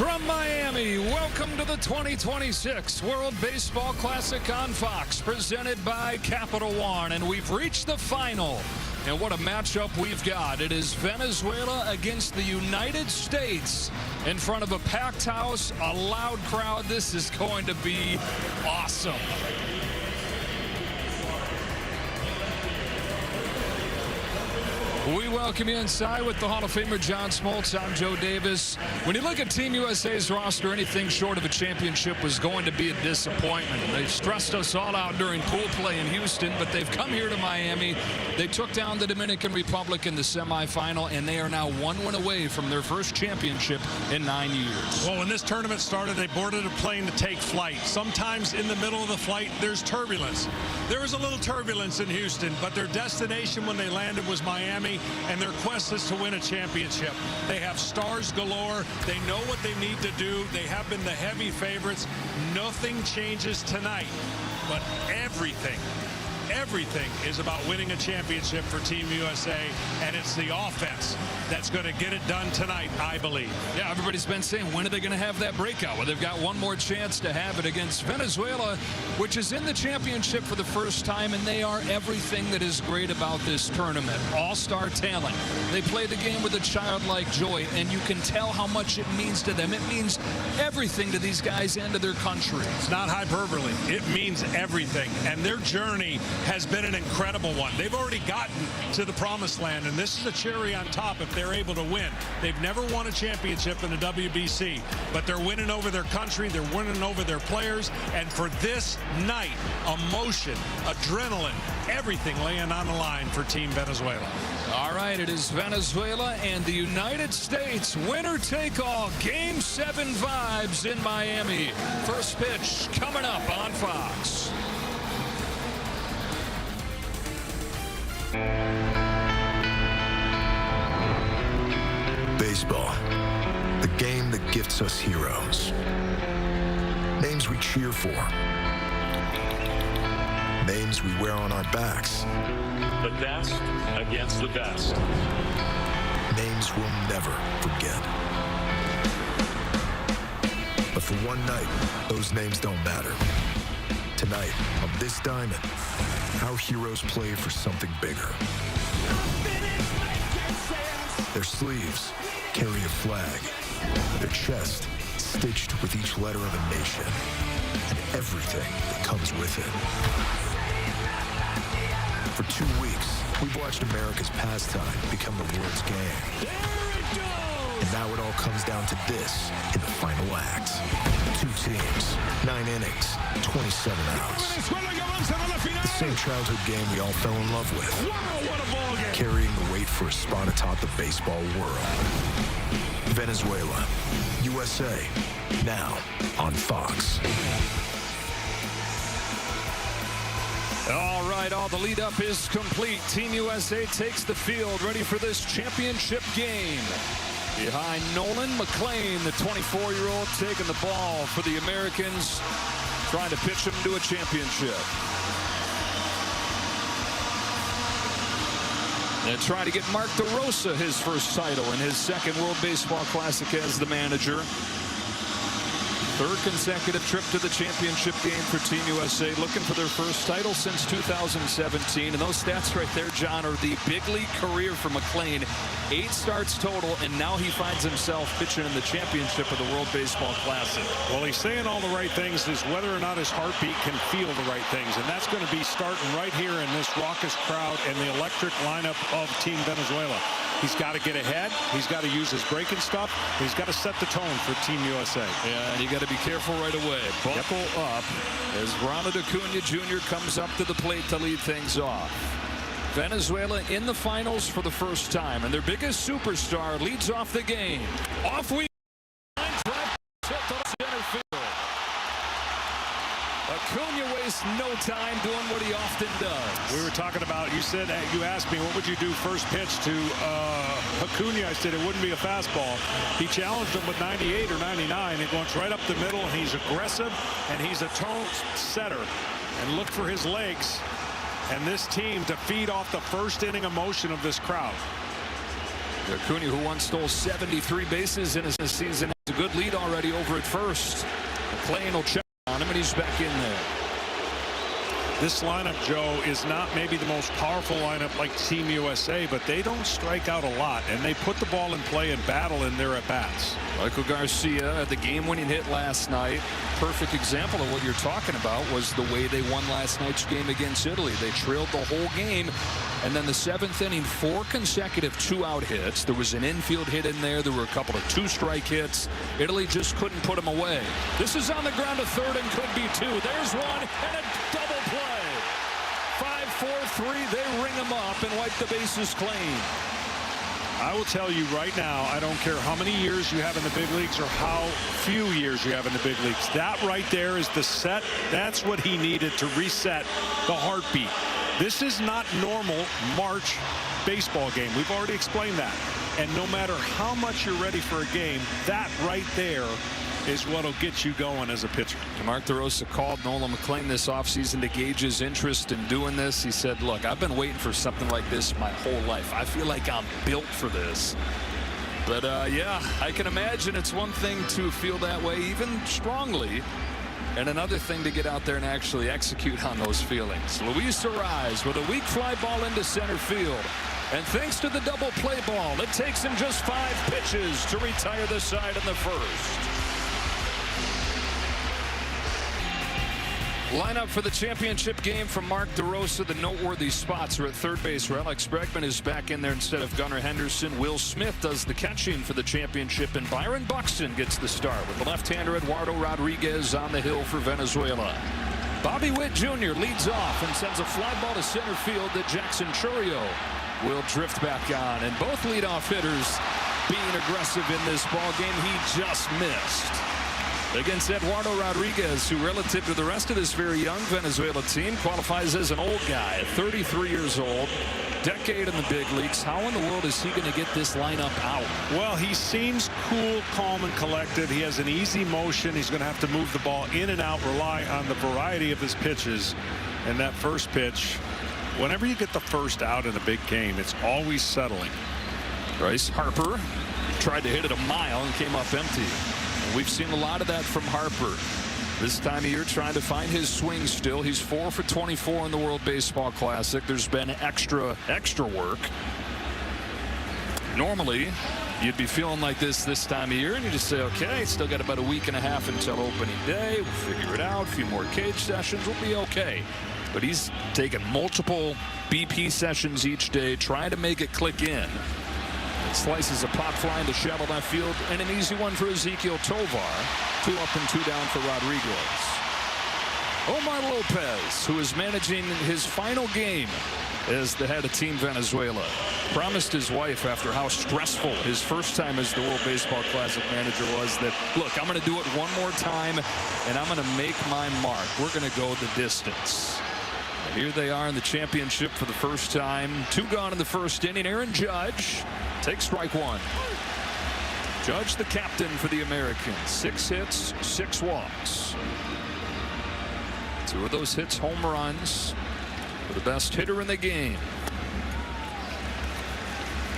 From Miami, welcome to the 2026 World Baseball Classic on Fox, presented by Capital One. And we've reached the final. And what a matchup we've got. It is Venezuela against the United States in front of a packed house, a loud crowd. This is going to be awesome. We welcome you inside with the Hall of Famer John Smoltz. I'm Joe Davis. When you look at Team USA's roster, anything short of a championship was going to be a disappointment. They stressed us all out during pool play in Houston, but they've come here to Miami. They took down the Dominican Republic in the semifinal, and they are now one win away from their first championship in 9 years. Well, when this tournament started, they boarded a plane to take flight. Sometimes in the middle of the flight, there's turbulence. There was a little turbulence in Houston, but their destination when they landed was Miami. And their quest is to win a championship. They have stars galore. They know what they need to do. They have been the heavy favorites. Nothing changes tonight, but everything is about winning a championship for Team USA, and it's the offense that's going to get it done tonight, I believe. Yeah, everybody's been saying, when are they going to have that breakout? Well, they've got one more chance to have it against Venezuela, which is in the championship for the first time, and they are everything that is great about this tournament. All-star talent. They play the game with a childlike joy, and you can tell how much it means to them. It means everything to these guys and to their country. It's not hyperbole. It means everything, and their journey has been an incredible one. They've already gotten to the promised land, and this is a cherry on top if they're able to win. They've never won a championship in the WBC, but they're winning over their country, they're winning over their players, and for this night, emotion, adrenaline, everything laying on the line for Team Venezuela. All right, it is Venezuela and the United States. Winner take all. Game 7 vibes in Miami. First pitch coming up on Fox. Baseball, the game that gifts us heroes. Names we cheer for. Names we wear on our backs. The best against the best. Names we'll never forget. But for one night, those names don't matter. Tonight, on this diamond, our heroes play for something bigger. Their sleeves carry a flag, their chest stitched with each letter of a nation, and everything that comes with it. For 2 weeks, we've watched America's pastime become the world's game. And now it all comes down to this in the final act. 2 teams, 9 innings, 27 outs. The same childhood game we all fell in love with. Carrying the weight for a spot atop the baseball world. Venezuela, USA, now on Fox. All right, all the lead up is complete. Team USA takes the field, ready for this championship game. Behind Nolan McLean, the 24-year-old, taking the ball for the Americans, trying to pitch him to a championship. They're trying to get Mark DeRosa his first title in his second World Baseball Classic as the manager. Third consecutive trip to the championship game for Team USA, looking for their first title since 2017. And those stats right there, John, are the big league career for McLean. 8 starts total, and now he finds himself pitching in the championship of the World Baseball Classic. Well, he's saying all the right things, is whether or not his heartbeat can feel the right things. And that's going to be starting right here in this raucous crowd and the electric lineup of Team Venezuela. He's got to get ahead. He's got to use his breaking stuff. He's got to set the tone for Team USA. Yeah, and you got to be careful right away. Buckle up as Ronald Acuna Jr. comes up to the plate to lead things off. Venezuela in the finals for the first time, and their biggest superstar leads off the game. Off we center field. Acuna wastes no time doing what he often does. We were talking about, you asked me, what would you do first pitch to Acuna? I said it wouldn't be a fastball. He challenged him with 98 or 99. It goes right up the middle, and he's aggressive, and he's a tone setter. And look for his legs and this team to feed off the first inning emotion of this crowd. Acuna, who once stole 73 bases in his season, has a good lead already over at first. McClain will check on him, and he's back in there. This lineup, Joe, is not maybe the most powerful lineup like Team USA, but they don't strike out a lot, and they put the ball in play and battle in their at-bats. Michael Garcia had the game-winning hit last night. Perfect example of what you're talking about was the way they won last night's game against Italy. They trailed the whole game, and then the 7th inning, 4 consecutive 2-out hits. There was an infield hit in there. There were a couple of 2-strike hits. Italy just couldn't put them away. This is on the ground to third and could be 2. There's one, and a double play. 5-4-3, they ring them up and wipe the bases clean. I will tell you right now, I don't care how many years you have in the big leagues or how few years you have in the big leagues. That right there is the set. That's what he needed to reset the heartbeat. This is not normal March baseball game. We've already explained that. And no matter how much you're ready for a game, that right there is what will get you going as a pitcher. Mark DeRosa called Nolan McClain this offseason to gauge his interest in doing this. He said, look, I've been waiting for something like this my whole life. I feel like I'm built for this. But yeah, I can imagine it's one thing to feel that way even strongly, and another thing to get out there and actually execute on those feelings. Luis Arraez with a weak fly ball into center field. And thanks to the double play ball, it takes him just 5 pitches to retire the side in the first. Lineup for the championship game from Mark DeRosa. The noteworthy spots are at third base, where Alex Bregman is back in there instead of Gunnar Henderson. Will Smith does the catching for the championship, and Byron Buxton gets the start with the left-hander Eduardo Rodriguez on the hill for Venezuela. Bobby Witt Jr. leads off and sends a fly ball to center field that Jackson Churio will drift back on. And both leadoff hitters being aggressive in this ball game. He just missed against Eduardo Rodriguez, who relative to the rest of this very young Venezuela team qualifies as an old guy, 33 years old, decade in the big leagues. How in the world is he going to get this lineup out? Well, he seems cool, calm, and collected. He has an easy motion. He's going to have to move the ball in and out, rely on the variety of his pitches. And that first pitch, whenever you get the first out in a big game, it's always settling. Bryce Harper tried to hit it a mile and came up empty. We've seen a lot of that from Harper this time of year, trying to find his swing still. He's 4 for 24 in the World Baseball Classic. There's been extra work. Normally, you'd be feeling like this time of year, and you just say, okay, still got about a week and a half until opening day. We'll figure it out. A few more cage sessions. We'll be okay. But he's taken multiple BP sessions each day, trying to make it click in. Slices a pop fly into shallow left field, and an easy one for Ezequiel Tovar. 2 up and 2 down for Rodriguez. Omar Lopez, who is managing his final game as the head of Team Venezuela, promised his wife after how stressful his first time as the World Baseball Classic manager was that, look, I'm going to do it one more time, and I'm going to make my mark. We're going to go the distance. And here they are in the championship for the first time. 2 gone in the first inning. Aaron Judge takes strike 1. Judge, the captain for the Americans. 6 hits, 6 walks. 2 of those hits home runs for the best hitter in the game.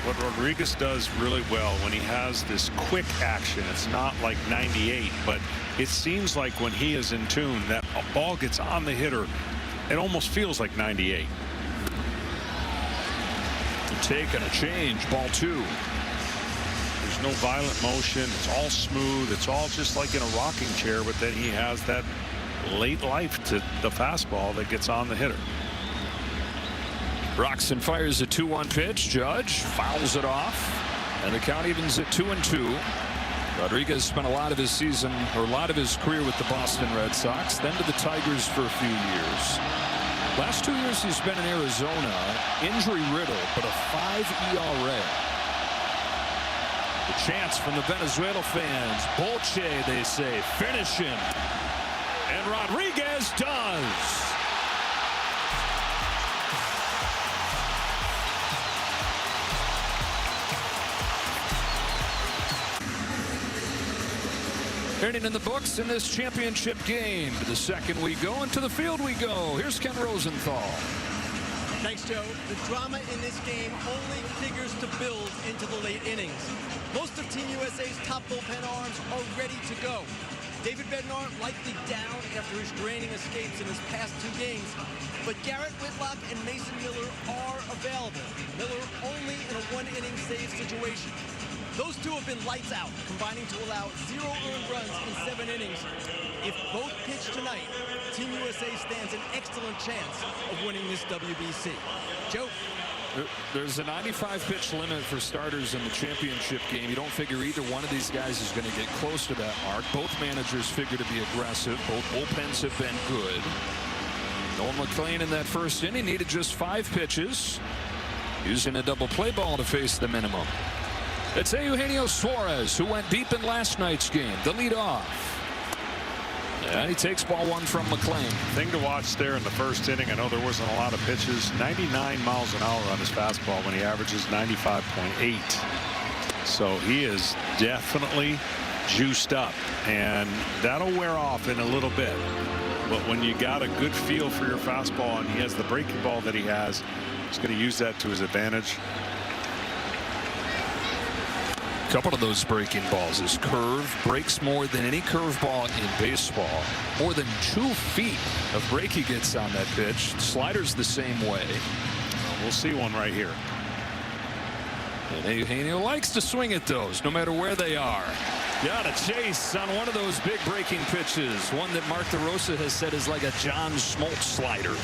What Rodriguez does really well when he has this quick action, it's not like 98, but it seems like when he is in tune, that a ball gets on the hitter, it almost feels like 98. Take and a change, ball 2. There's no violent motion. It's all smooth. It's all just like in a rocking chair, but then he has that late life to the fastball that gets on the hitter. Roxon fires a 2-1 pitch. Judge fouls it off, and the count evens at 2-2. Rodriguez spent a lot of his season, or a lot of his career, with the Boston Red Sox, then to the Tigers for a few years. Last 2 years he's been in Arizona, injury-riddled, but a 5 ERA. The chants from the Venezuela fans. Bolche, they say, finish him. And Rodriguez does. Inning in the books in this championship game. To the second we go, and to the field we go. Here's Ken Rosenthal. Thanks, Joe. The drama in this game only figures to build into the late innings. Most of Team USA's top bullpen arms are ready to go. David Bednar likely down after his draining escapes in his past 2 games, but Garrett Whitlock and Mason Miller are available. Miller only in a 1-inning save situation. Those two have been lights out, combining to allow 0 earned runs in 7 innings. If both pitch tonight, Team USA stands an excellent chance of winning this WBC. Joe? There's a 95-pitch limit for starters in the championship game. You don't figure either one of these guys is going to get close to that mark. Both managers figure to be aggressive. Both bullpens have been good. Nolan McLean in that first inning needed just 5 pitches, using a double play ball to face the minimum. It's Eugenio Suarez who went deep in last night's game, the lead off. And he takes ball 1 from McLean. Thing to watch there in the first inning. I know there wasn't a lot of pitches. 99 miles an hour on his fastball when he averages 95.8. So he is definitely juiced up, and that'll wear off in a little bit. But when you got a good feel for your fastball and he has the breaking ball that he has, he's going to use that to his advantage. A couple of those breaking balls. His curve breaks more than any curveball in baseball. More than 2 feet of break he gets on that pitch. Slider's the same way. We'll see one right here. And Eugenio likes to swing at those, no matter where they are. Got a chase on one of those big breaking pitches. One that Mark DeRosa has said is like a John Smoltz slider.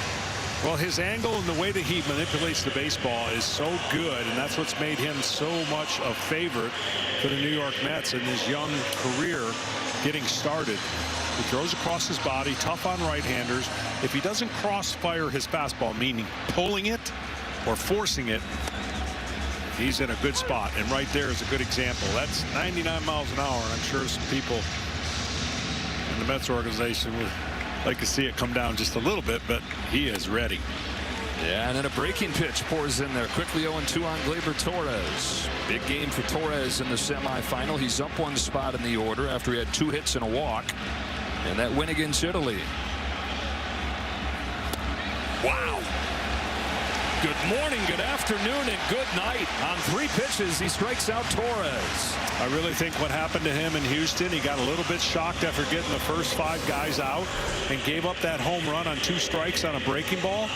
Well, his angle and the way that he manipulates the baseball is so good, and that's what's made him so much a favorite for the New York Mets in his young career getting started. He throws across his body, tough on right-handers. If he doesn't crossfire his fastball, meaning pulling it or forcing it, he's in a good spot. And right there is a good example. That's 99 miles an hour, and I'm sure some people in the Mets organization would like to see it come down just a little bit, but he is ready. Yeah, and then a breaking pitch pours in there. Quickly 0-2 on Gleyber Torres. Big game for Torres in the semifinal. He's up 1 spot in the order after he had 2 hits and a walk. And that win against Italy. Wow. Good morning, good afternoon, and good night. On 3 pitches, he strikes out Torres. I really think what happened to him in Houston, he got a little bit shocked after getting the first 5 guys out and gave up that home run on 2 strikes on a breaking ball.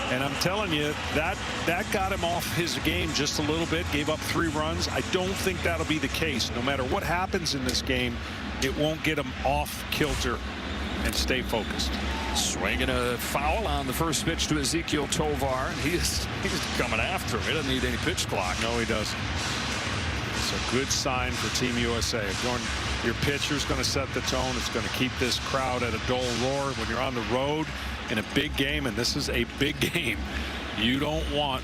And I'm telling you, that got him off his game just a little bit, gave up 3 runs. I don't think that'll be the case. No matter what happens in this game, it won't get him off kilter and stay focused. Swinging a foul on the first pitch to Ezequiel Tovar. He's coming after him. He doesn't need any pitch clock. No, he doesn't. It's a good sign for Team USA. Your pitcher's going to set the tone. It's going to keep this crowd at a dull roar. When you're on the road in a big game, and this is a big game, you don't want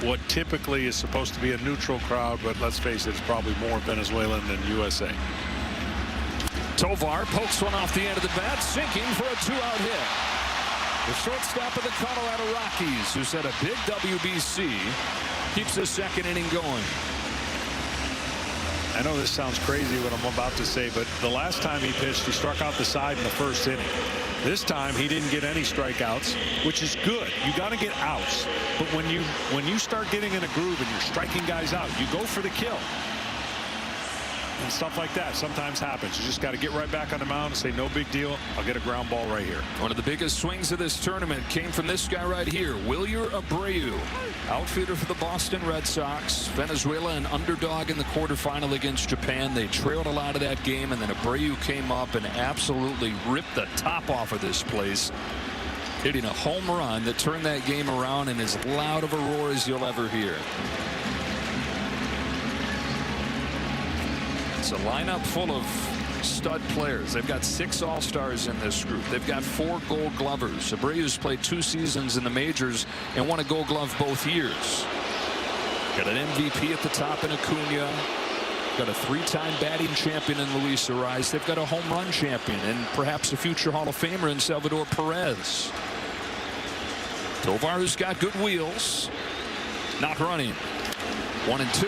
what typically is supposed to be a neutral crowd, but let's face it, it's probably more Venezuelan than USA. Tovar pokes one off the end of the bat, sinking for a 2-out hit. The shortstop of the Colorado Rockies, who's had a big WBC, keeps the second inning going. I know this sounds crazy what I'm about to say, but the last time he pitched, he struck out the side in the first inning. This time he didn't get any strikeouts, which is good. You got to get outs, but when you start getting in a groove and you're striking guys out, you go for the kill. And stuff like that sometimes happens. You just got to get right back on the mound and say, no big deal. I'll get a ground ball right here. One of the biggest swings of this tournament came from this guy right here, Wilyer Abreu, outfielder for the Boston Red Sox. Venezuela an underdog in the quarterfinal against Japan. They trailed a lot of that game, and then Abreu came up and absolutely ripped the top off of this place, hitting a home run that turned that game around, and as loud of a roar as you'll ever hear. It's a lineup full of stud players. They've got 6 All-Stars in this group. They've got 4 Gold Glovers. Abreu's played 2 seasons in the majors and won a Gold Glove both years. Got an MVP at the top in Acuna. Got a 3-time batting champion in Luis Ariz. They've got a home run champion and perhaps a future Hall of Famer in Salvador Perez. Tovar's got good wheels. Not running. 1-2.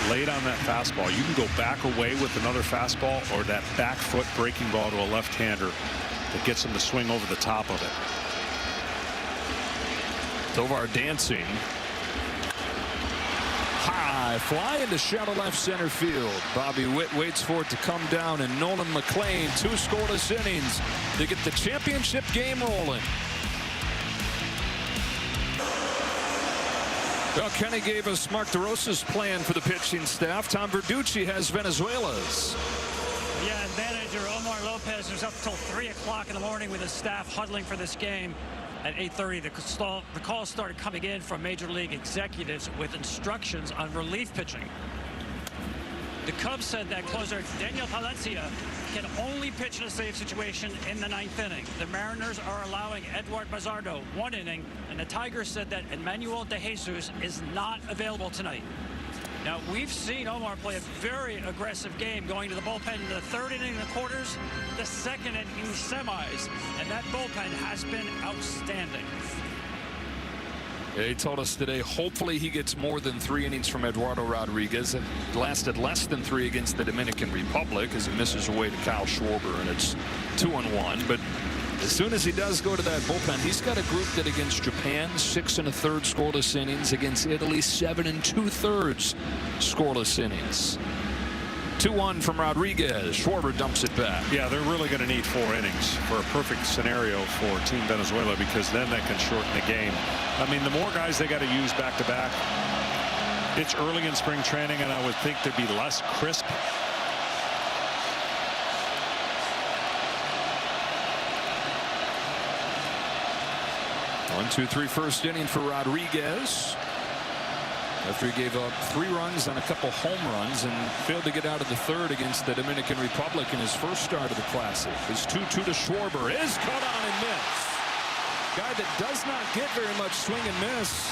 late on that fastball. You can go back away with another fastball or that back foot breaking ball to a left-hander that gets him to swing over the top of it. Tovar dancing. High fly into shallow left center field. Bobby Witt waits for it to come down, and Nolan McLean, 2 scoreless innings to get the championship game rolling. Well, Kenny gave us Mark DeRosa's plan for the pitching staff. Tom Verducci has Venezuela's. Yeah, and manager Omar Lopez was up till 3 o'clock in the morning with his staff huddling for this game. At 8:30, the calls started coming in from Major League executives with instructions on relief pitching. The Cubs said that closer Daniel Palencia can only pitch in a safe situation in the 9th inning. The Mariners are allowing Edward Bazardo 1 inning, and the Tigers said that Emmanuel De Jesus is not available tonight. Now, we've seen Omar play a very aggressive game, going to the bullpen in the 3rd inning in the quarters, the 2nd inning in the semis, and that bullpen has been outstanding. He told us today hopefully he gets more than 3 innings from Eduardo Rodriguez. It lasted less than 3 against the Dominican Republic as he misses away to Kyle Schwarber, and it's 2-1. But as soon as he does go to that bullpen, he's got a group that against Japan, 6 1/3 scoreless innings. Against Italy, 7 2/3 scoreless innings. 2-1 from Rodriguez. Schwarber dumps it back. Yeah, they're really going to need 4 innings for a perfect scenario for Team Venezuela, because then that can shorten the game. I mean, the more guys they got to use back-to-back. It's early in spring training, and I would think there'd be less crisp. One, 2, 3, first inning for Rodriguez. After he gave up 3 runs on a couple home runs and failed to get out of the 3rd against the Dominican Republic in his first start of the Classic. His 2-2 to Schwarber is cut on and missed. Guy that does not get very much swing and miss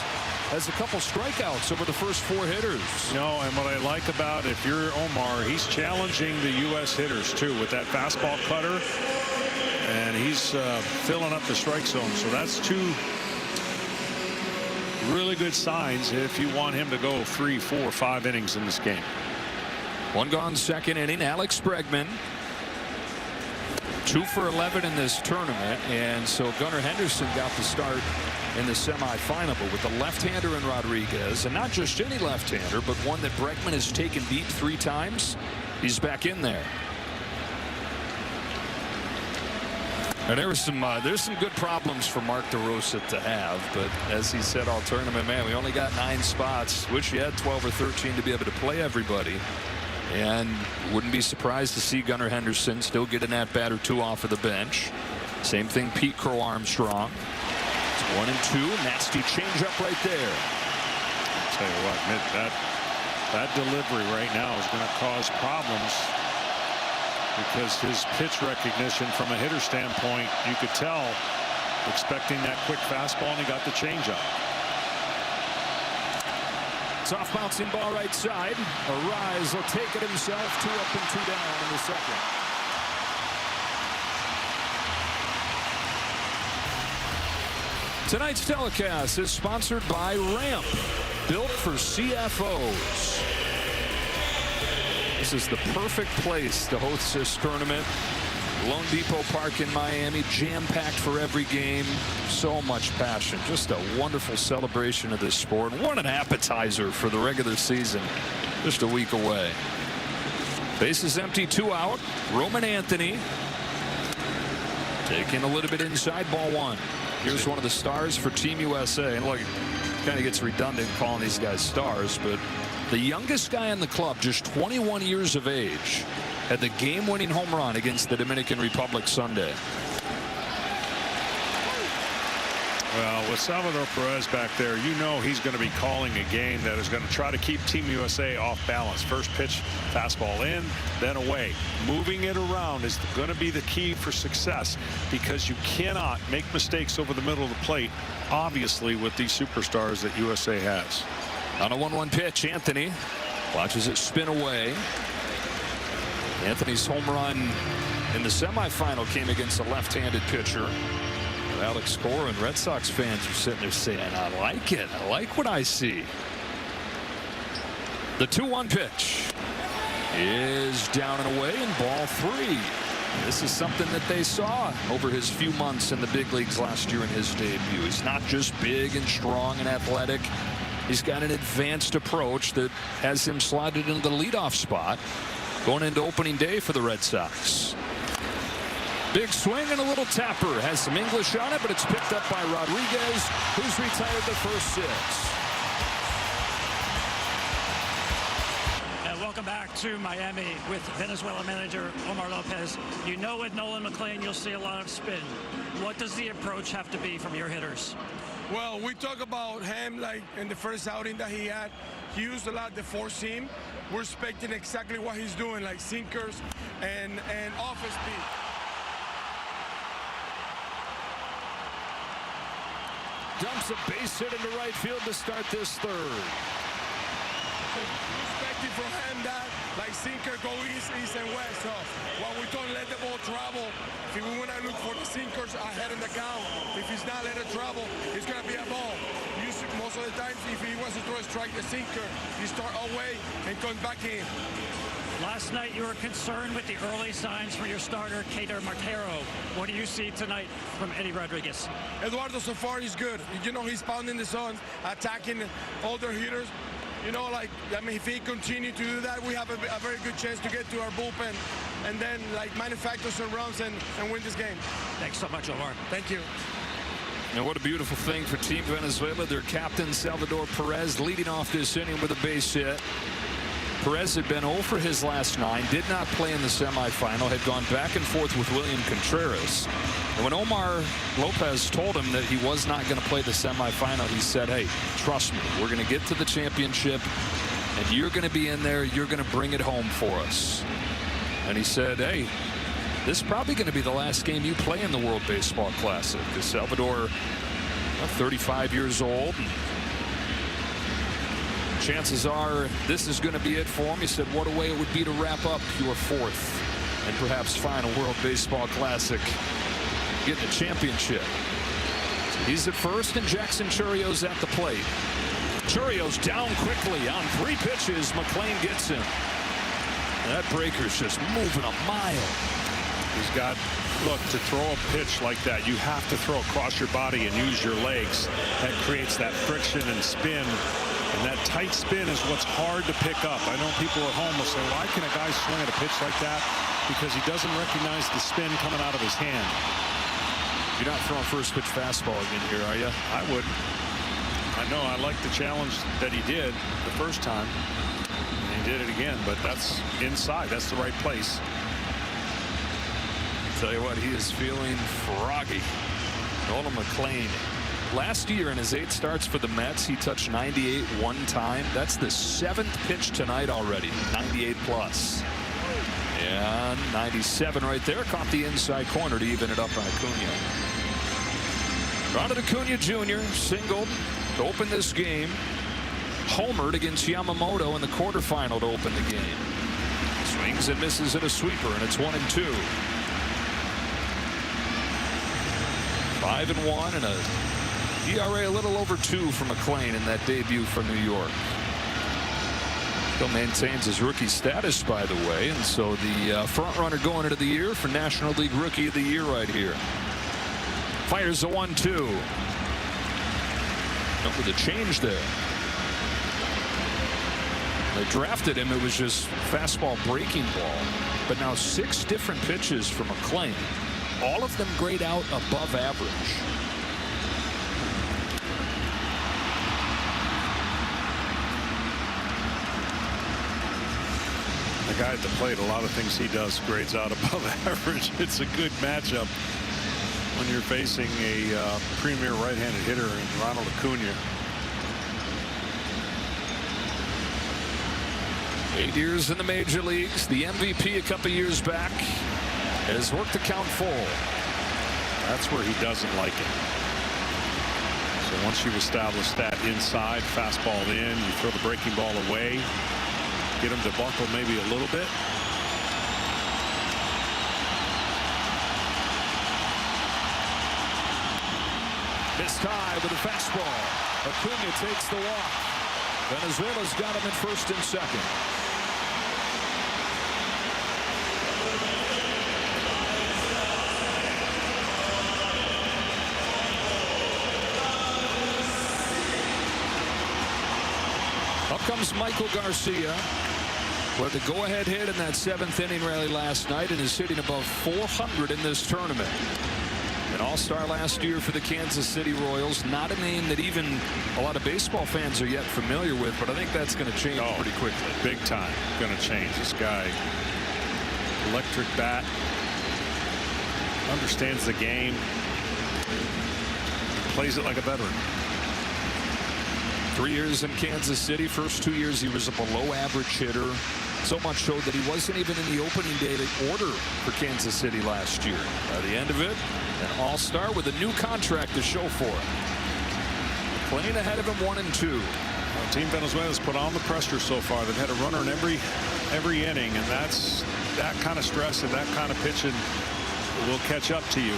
has a couple strikeouts over the first 4 hitters. No, and what I like about, if you're Omar, he's challenging the U.S. hitters too with that fastball cutter, and he's filling up the strike zone. So that's 2 really good signs if you want him to go 3, 4, 5 innings in this game. 1 gone, 2nd inning. Alex Bregman, 2 for 11 in this tournament, and so Gunnar Henderson got the start in the semifinal, but with the left-hander in Rodriguez, and not just any left-hander, but one that Bregman has taken deep 3 times. He's back in there. And there's some good problems for Mark DeRosa to have, but as he said all tournament, man, we only got 9 spots. Wish you had 12 or 13 to be able to play everybody. And wouldn't be surprised to see Gunnar Henderson still get an at-bat or 2 off of the bench. Same thing Pete Crow Armstrong. It's 1 and 2. Nasty changeup right there. I'll tell you what, Mitt, that delivery right now is going to cause problems, because his pitch recognition from a hitter standpoint, you could tell, expecting that quick fastball, and he got the changeup. Soft bouncing ball right side. Arise will take it himself. 2 up and 2 down in the 2nd. Tonight's telecast is sponsored by Ramp, built for CFOs. This is the perfect place to host this tournament. Lone Depot Park in Miami, jam-packed for every game. So much passion. Just a wonderful celebration of this sport. What an appetizer for the regular season. Just a week away. Bases empty, 2 out. Roman Anthony taking a little bit inside, ball 1. Here's one of the stars for Team USA. And look, it kind of gets redundant calling these guys stars, but the youngest guy in the club, just 21 years of age, had the game-winning home run against the Dominican Republic Sunday. Well, with Salvador Perez back there, you know he's going to be calling a game that is going to try to keep Team USA off balance. First pitch, fastball in, then away. Moving it around is going to be the key for success, because you cannot make mistakes over the middle of the plate, obviously, with these superstars that USA has. On a 1-1 pitch, Anthony watches it spin away. Anthony's home run in the semifinal came against a left-handed pitcher. Alex Cora and Red Sox fans are sitting there saying, I like it. I like what I see. The 2-1 pitch is down and away, and ball 3. This is something that they saw over his few months in the big leagues last year in his debut. He's not just big and strong and athletic. He's got an advanced approach that has him slotted into the leadoff spot going into opening day for the Red Sox. Big swing and a little tapper. Has some English on it, but it's picked up by Rodriguez, who's retired the first 6. Welcome back to Miami with Venezuela manager Omar Lopez. You know, with Nolan McLean, you'll see a lot of spin. What does the approach have to be from your hitters? Well, we talk about him like in the first outing that he had. He used a lot the four seam. We're expecting exactly what he's doing, like sinkers and off his speed. Dumps a base hit into right field to start this 3rd. Expecting from him that like sinker go east and west. So while we don't let the ball travel, if we want to look for the sinkers ahead in the count, if he's not let it travel, it's going to be a ball. Usually, most of the time, if he wants to throw a strike the sinker, he start away and come back in. Last night you were concerned with the early signs for your starter, Kader Martero. What do you see tonight from Eddie Rodriguez? Eduardo so far is good. You know, he's pounding the zone, attacking all their hitters. You know, like, I mean, if he continue to do that, we have a very good chance to get to our bullpen and then, like, manufacture some runs and win this game. Thanks so much, Omar. Thank you. And what a beautiful thing for Team Venezuela. Their captain, Salvador Perez, leading off this inning with a base hit. Perez had been 0 for his last 9, did not play in the semifinal, had gone back and forth with William Contreras. And when Omar Lopez told him that he was not going to play the semifinal, he said, hey, trust me, we're going to get to the championship, and you're going to be in there, you're going to bring it home for us. And he said, hey, this is probably going to be the last game you play in the World Baseball Classic, because Salvador, 35 years old, chances are this is going to be it for him. He said what a way it would be to wrap up your 4th and perhaps final World Baseball Classic, getting a championship. So he's at first, and Jackson Churrio's at the plate. Churrio's down quickly on 3 pitches. McLean gets him. And that breaker's just moving a mile. He's got, look, to throw a pitch like that, you have to throw across your body and use your legs. That creates that friction and spin. And that tight spin is what's hard to pick up. I know people at home will say, why can a guy swing at a pitch like that? Because he doesn't recognize the spin coming out of his hand. You're not throwing first pitch fastball again here, are you? I would. I know. I like the challenge that he did the first time. And he did it again, but that's inside. That's the right place. Tell you what, he is feeling froggy. Nolan McLean. Last year in his 8 starts for the Mets, he touched 98 one time. That's the 7th pitch tonight already. 98 plus. And 97 right there. Caught the inside corner to even it up on Acuna. Ronald Acuna Jr. singled to open this game. Homered against Yamamoto in the quarterfinal to open the game. Swings and misses at a sweeper, and it's 1-2. 5-1 and a ERA a little over 2 for McLean in that debut for New York. Still maintains his rookie status, by the way, and so the front runner going into the year for National League Rookie of the Year right here. Fires a 1-2. Up with a change there. They drafted him, it was just fastball breaking ball, but now 6 different pitches for McLean. All of them grade out above average. The guy at the plate, a lot of things he does grades out above average. It's a good matchup when you're facing a premier right-handed hitter in Ronald Acuna. 8 years in the major leagues. The MVP a couple years back has worked the count full. That's where he doesn't like it. So once you establish that inside, fastball in, you throw the breaking ball away, get him to buckle maybe a little bit. Missed high with a fastball. Acuna takes the walk. Venezuela's got him at first and second. Up comes Michael Garcia with the go-ahead hit in that 7th inning rally last night and is hitting above 400 in this tournament. An all-star last year for the Kansas City Royals. Not a name that even a lot of baseball fans are yet familiar with, but I think that's going to change pretty quickly. Big time going to change. This guy, electric bat, understands the game, plays it like a veteran. 3 years in Kansas City. First 2 years he was a below average hitter. So much so that he wasn't even in the opening day order for Kansas City last year. By the end of it, an all-star with a new contract to show for it. Playing ahead of him 1-2. Well, Team Venezuela's put on the pressure so far. They've had a runner in every inning, and that's that kind of stress and that kind of pitching will catch up to you.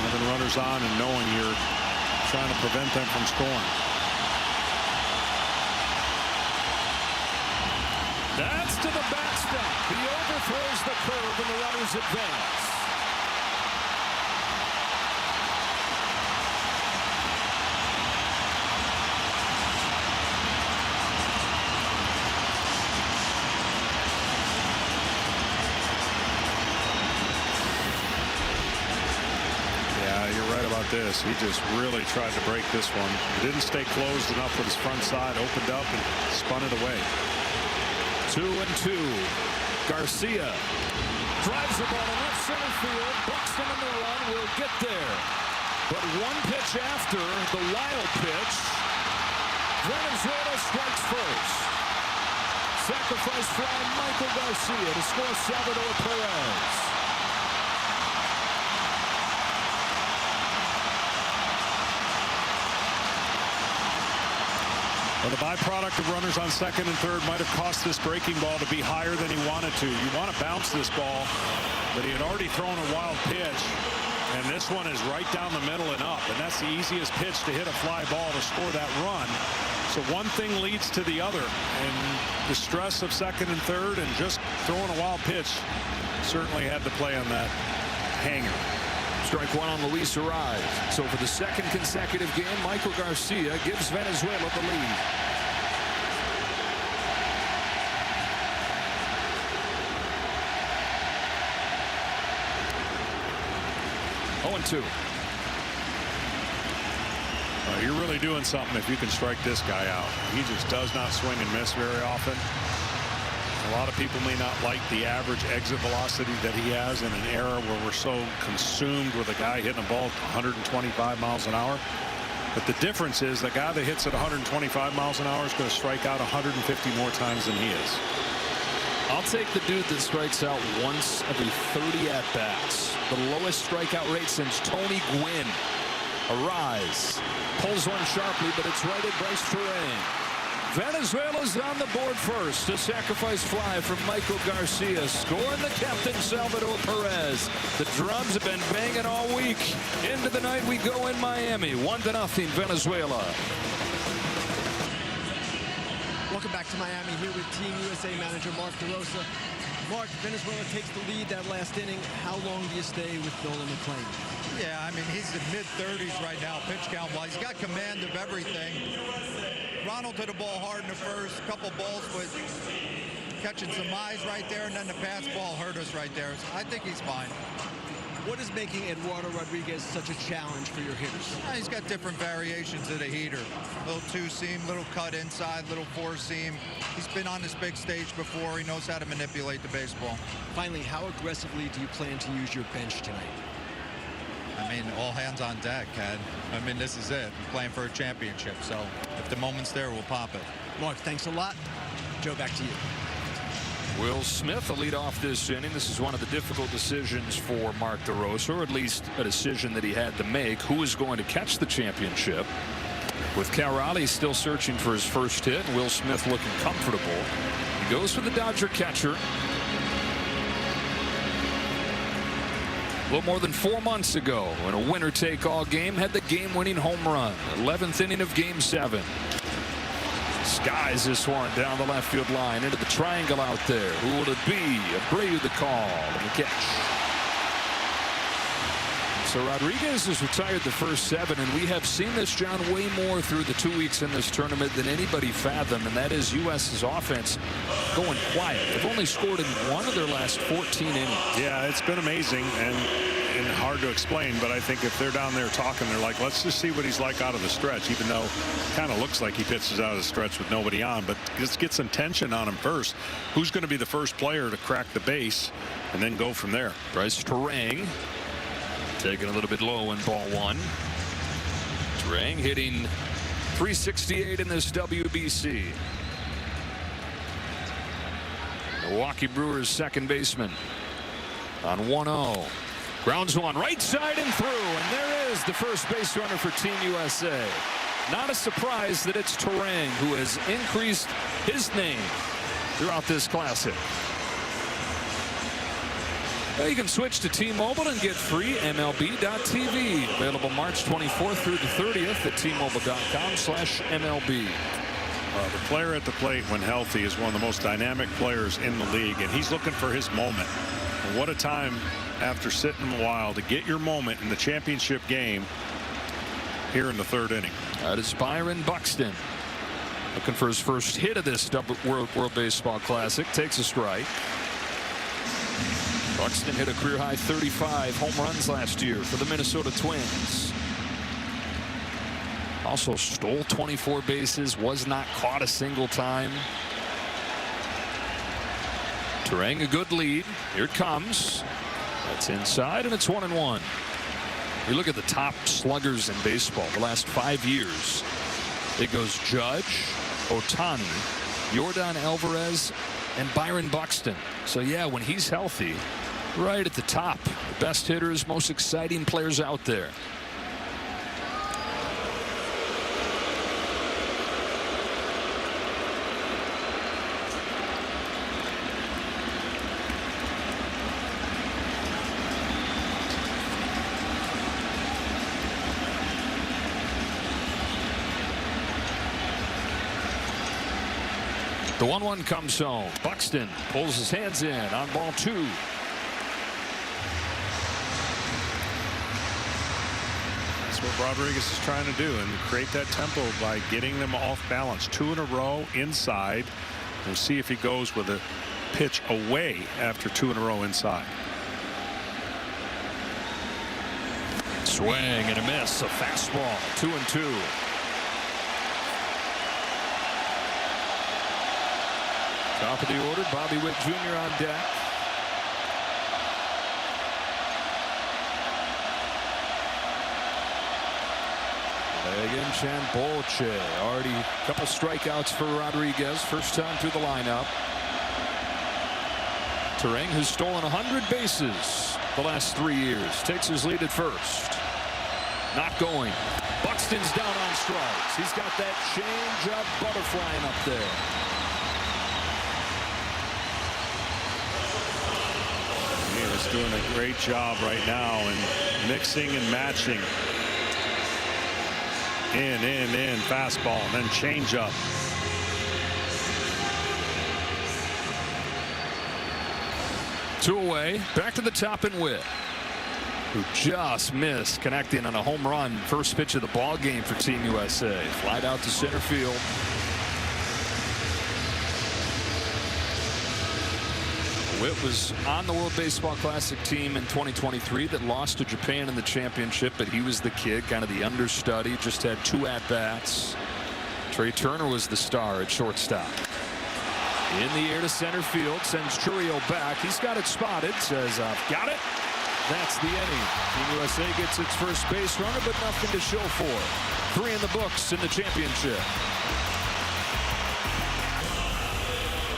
Having runners on and knowing you're trying to prevent them from scoring. That's to the backstop. He overthrows the curve and the runners advance. This. He just really tried to break this one. Didn't stay closed enough with his front side. Opened up and spun it away. 2-2. Garcia drives the ball in left center field. Buxton in the run will get there. But one pitch after the wild pitch, Venezuela strikes first. Sacrifice fly Michael Garcia to score Salvador Perez. Well, the byproduct of runners on second and third might have cost this breaking ball to be higher than he wanted to. You want to bounce this ball, but he had already thrown a wild pitch, and this one is right down the middle and up, and that's the easiest pitch to hit a fly ball to score that run. So one thing leads to the other, and the stress of second and third and just throwing a wild pitch certainly had to play on that hanger. Strike one on Luis Arraez. So for the second consecutive game, Michael Garcia gives Venezuela the lead. Oh, and 2. You're really doing something if you can strike this guy out. He just does not swing and miss very often. A lot of people may not like the average exit velocity that he has in an era where we're so consumed with a guy hitting a ball at 125 miles an hour. But the difference is the guy that hits at 125 miles an hour is going to strike out 150 more times than he is. I'll take the dude that strikes out once every 30 at-bats. The lowest strikeout rate since Tony Gwynn. Arraez pulls one sharply, but it's right at Bryce Terrain. Venezuela's on the board first. A sacrifice fly from Michael Garcia. Scoring the captain, Salvador Perez. The drums have been banging all week. Into the night we go in Miami. 1-0 Venezuela. Welcome back to Miami here with Team USA manager Mark DeRosa. Mark, Venezuela takes the lead that last inning. How long do you stay with Nolan McLean? Yeah, I mean, he's in mid-30s right now, pitch count-wise. He's got command of everything. Ronald hit the ball hard in the first, couple balls, but catching some eyes right there, and then the pass ball hurt us right there. So I think he's fine. What is making Eduardo Rodriguez such a challenge for your hitters? He's got different variations of the heater. Little two-seam, little cut inside, little four-seam. He's been on this big stage before. He knows how to manipulate the baseball. Finally, how aggressively do you plan to use your bench tonight? I mean, all hands on deck, Ed. I mean, this is it. We're playing for a championship, so if the moment's there, we'll pop it. Mark, thanks a lot. Joe, back to you. Will Smith will lead off this inning. This is one of the difficult decisions for Mark DeRosa, or at least a decision that he had to make. Who is going to catch the championship? With Cal Raleigh still searching for his first hit, and Will Smith looking comfortable. He goes for the Dodger catcher. A little more than 4 months ago, in a winner-take-all game, had the game-winning home run. 11th inning of Game 7. Skies this one down the left field line into the triangle out there. Who will it be? Abreu the call and the catch. So Rodriguez has retired the first 7, and we have seen this, John, way more through the 2 weeks in this tournament than anybody fathomed, and that is U.S.'s offense going quiet. They've only scored in 1 of their last 14 innings. Yeah, it's been amazing and hard to explain, but I think if they're down there talking, they're like, let's just see what he's like out of the stretch, even though it kind of looks like he pitches out of the stretch with nobody on, but just get some tension on him first. Who's going to be the first player to crack the base and then go from there? Bryce Terang taking a little bit low in ball 1. Terang hitting .368 in this WBC. Milwaukee Brewers second baseman on 1-0. Grounds one right side and through, and there is the first base runner for Team USA. Not a surprise that it's Terang who has increased his name throughout this classic. Well, you can switch to T-Mobile and get free MLB.TV. Available March 24th through the 30th at T-Mobile.com/MLB. The player at the plate when healthy is one of the most dynamic players in the league, and he's looking for his moment. And what a time after sitting a while to get your moment in the championship game here in the 3rd inning. That is Byron Buxton looking for his first hit of this World Baseball Classic. Takes a strike. Buxton hit a career-high 35 home runs last year for the Minnesota Twins. Also stole 24 bases, was not caught a single time. Terang a good lead. Here it comes. That's inside, and it's 1-1. You look at the top sluggers in baseball the last 5 years. It goes Judge, Ohtani, Yordan Alvarez, and Byron Buxton. So yeah, when he's healthy, right at the top, the best hitters, most exciting players out there. The 1-1 comes home. Buxton pulls his hands in on ball 2. That's what Rodriguez is trying to do, and create that tempo by getting them off balance. 2 in a row inside. We'll see if he goes with a pitch away after 2 in a row inside. Swing and a miss. A fastball. 2-2. Top of the order, Bobby Witt Jr. on deck. Again, Chambolche. Already a couple strikeouts for Rodriguez. First time through the lineup. Terang, who's stolen 100 bases the last 3 years, takes his lead at first. Not going. Buxton's down on strikes. He's got that change-up butterflying up there. He's doing a great job right now in mixing and matching. In, fastball, and then change up. Two away, back to the top and Witt, who just missed connecting on a home run. First pitch of the ball game for Team USA. Flied out to center field. Witt was on the World Baseball Classic team in 2023 that lost to Japan in the championship, but he was the kid, kind of the understudy, just had 2 at-bats. Trey Turner was the star at shortstop. In the air to center field, sends Churio back. He's got it spotted, says, got it. That's the inning. Team USA gets its first base runner, but nothing to show for. 3 in the books in the championship.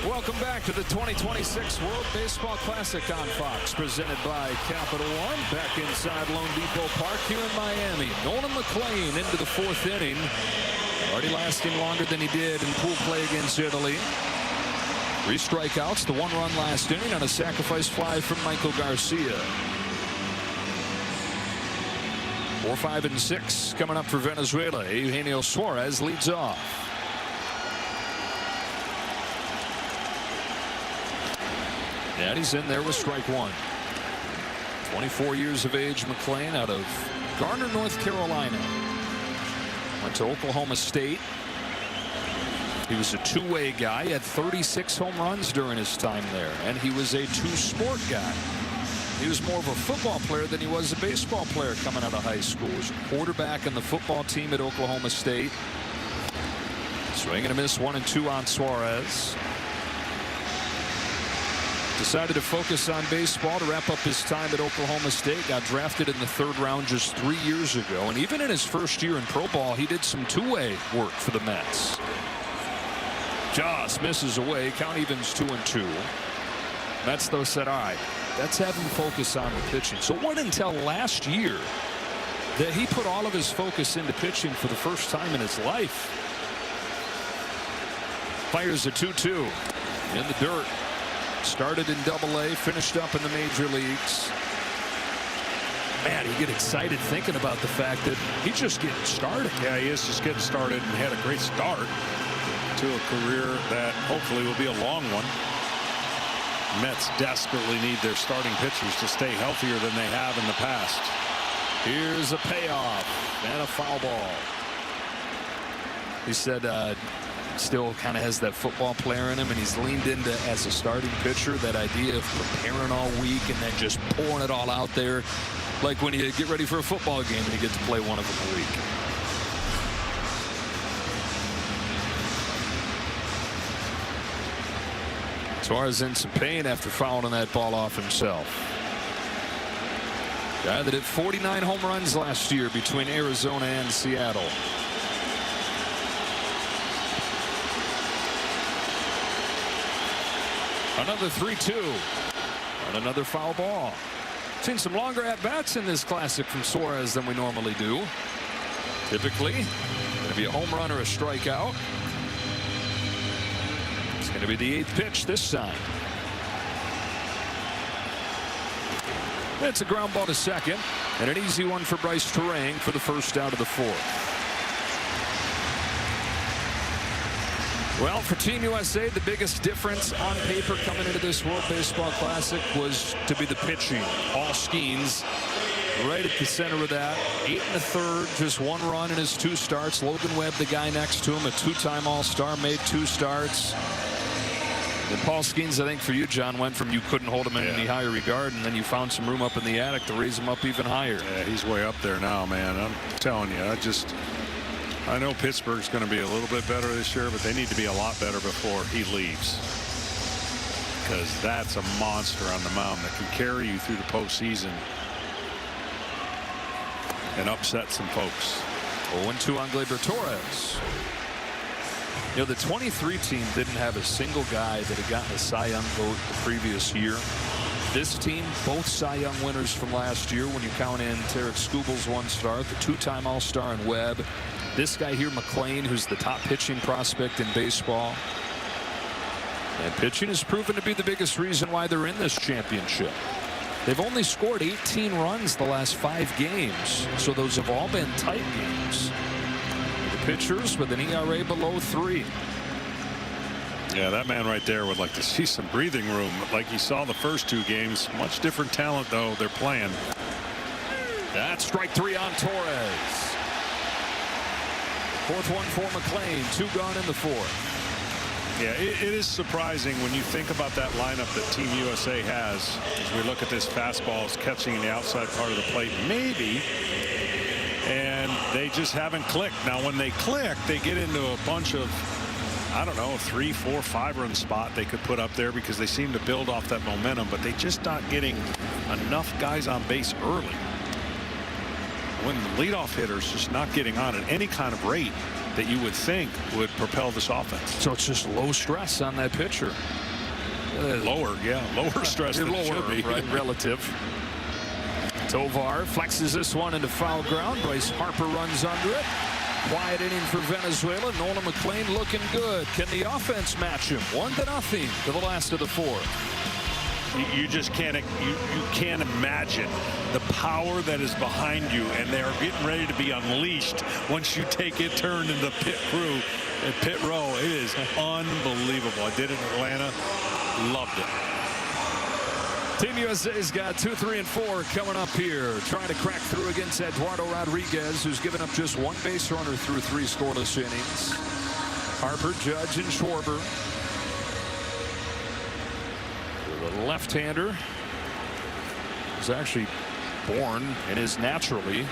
Welcome back to the 2026 World Baseball Classic on Fox, presented by Capital One. Back inside Lone Depot Park here in Miami. Nolan McLean into the 4th inning. Already lasting longer than he did in pool play against Italy. 3 strikeouts, the 1-run last inning on a sacrifice fly from Michael Garcia. 4, 5, and 6 coming up for Venezuela. Eugenio Suarez leads off. And he's in there with strike one. 24 years of age, McClain, out of Garner, North Carolina. Went to Oklahoma State. He was a two-way guy. He had 36 home runs during his time there. And he was a two-sport guy. He was more of a football player than he was a baseball player coming out of high school. He was a quarterback in the football team at Oklahoma State. Swing and a miss, 1-2 on Suarez. Decided to focus on baseball to wrap up his time at Oklahoma State. Got drafted in the 3rd round just 3 years ago. And even in his first year in pro ball, he did some two-way work for the Mets. Just misses away. Count evens 2-2. Mets, though, said, all right, let's have him focus on the pitching. So it wasn't until last year that he put all of his focus into pitching for the first time in his life. Fires a 2-2 in the dirt. Started in Double-A, finished up in the major leagues. Man, you get excited thinking about the fact that he's just getting started. Yeah, he is just getting started and had a great start to a career that hopefully will be a long one. Mets desperately need their starting pitchers to stay healthier than they have in the past. Here's a payoff and a foul ball. He said still kind of has that football player in him, and he's leaned into, as a starting pitcher, that idea of preparing all week and then just pouring it all out there, like when you get ready for a football game and you get to play one of them a week. Suarez in some pain after fouling that ball off himself. Guy that hit 49 home runs last year between Arizona and Seattle. Another 3-2 and another foul ball. Seen some longer at-bats in this classic from Suarez than we normally do. Typically going to be a home run or a strikeout. It's going to be the 8th pitch this time. It's a ground ball to second, and an easy one for Bryce Terang for the first out of the 4th. Well, for Team USA, the biggest difference on paper coming into this World Baseball Classic was to be the pitching. Paul Skeens right at the center of that. 8 1/3, just 1 run in his 2 starts. Logan Webb, the guy next to him, a 2-time All-Star, made 2 starts. And Paul Skeens, I think for you, John, went from you couldn't hold him in any higher regard, and then you found some room up in the attic to raise him up even higher. Yeah, he's way up there now, man. I'm telling you, I know Pittsburgh's going to be a little bit better this year, but they need to be a lot better before he leaves, because that's a monster on the mound that can carry you through the postseason and upset some folks. 0-2 on Gleyber Torres. You know, the 23 team didn't have a single guy that had gotten a Cy Young vote the previous year. This team, both Cy Young winners from last year when you count in Tarek Skubal's 1 start, the 2-time All-Star in Webb. This guy here, McClain, who's the top pitching prospect in baseball. And pitching has proven to be the biggest reason why they're in this championship. They've only scored 18 runs the last 5 games, so those have all been tight games. The pitchers with an ERA below 3. Yeah, that man right there would like to see some breathing room, like you saw the first 2 games. Much different talent, though, they're playing. That's strike 3 on Torres. 4th one for McClain. 2 gone in the 4th. Yeah, it is surprising when you think about that lineup that Team USA has. As we look at this fastball is catching in the outside part of the plate, maybe, and they just haven't clicked. Now, when they click, they get into a bunch of, I don't know, 3, 4, 5 run spot they could put up there because they seem to build off that momentum, but they just not getting enough guys on base early. When the leadoff hitter's just not getting on at any kind of rate that you would think would propel this offense. So it's just low stress on that pitcher. Lower stress than it should be. Right, relative. Tovar flexes this one into foul ground. Bryce Harper runs under it. Quiet inning for Venezuela. Nolan McClain looking good. Can the offense match him? 1-0 to the last of the 4th. You just can't imagine the power that is behind you, and they are getting ready to be unleashed once you take it turned into pit crew and pit row. It is unbelievable. I did it in Atlanta, loved it. Team USA's got 2, 3, and 4 coming up here. Trying to crack through against Eduardo Rodriguez, who's given up just 1 base runner through 3 scoreless innings. Harper, Judge, and Schwarber. The left-hander is actually born and is naturally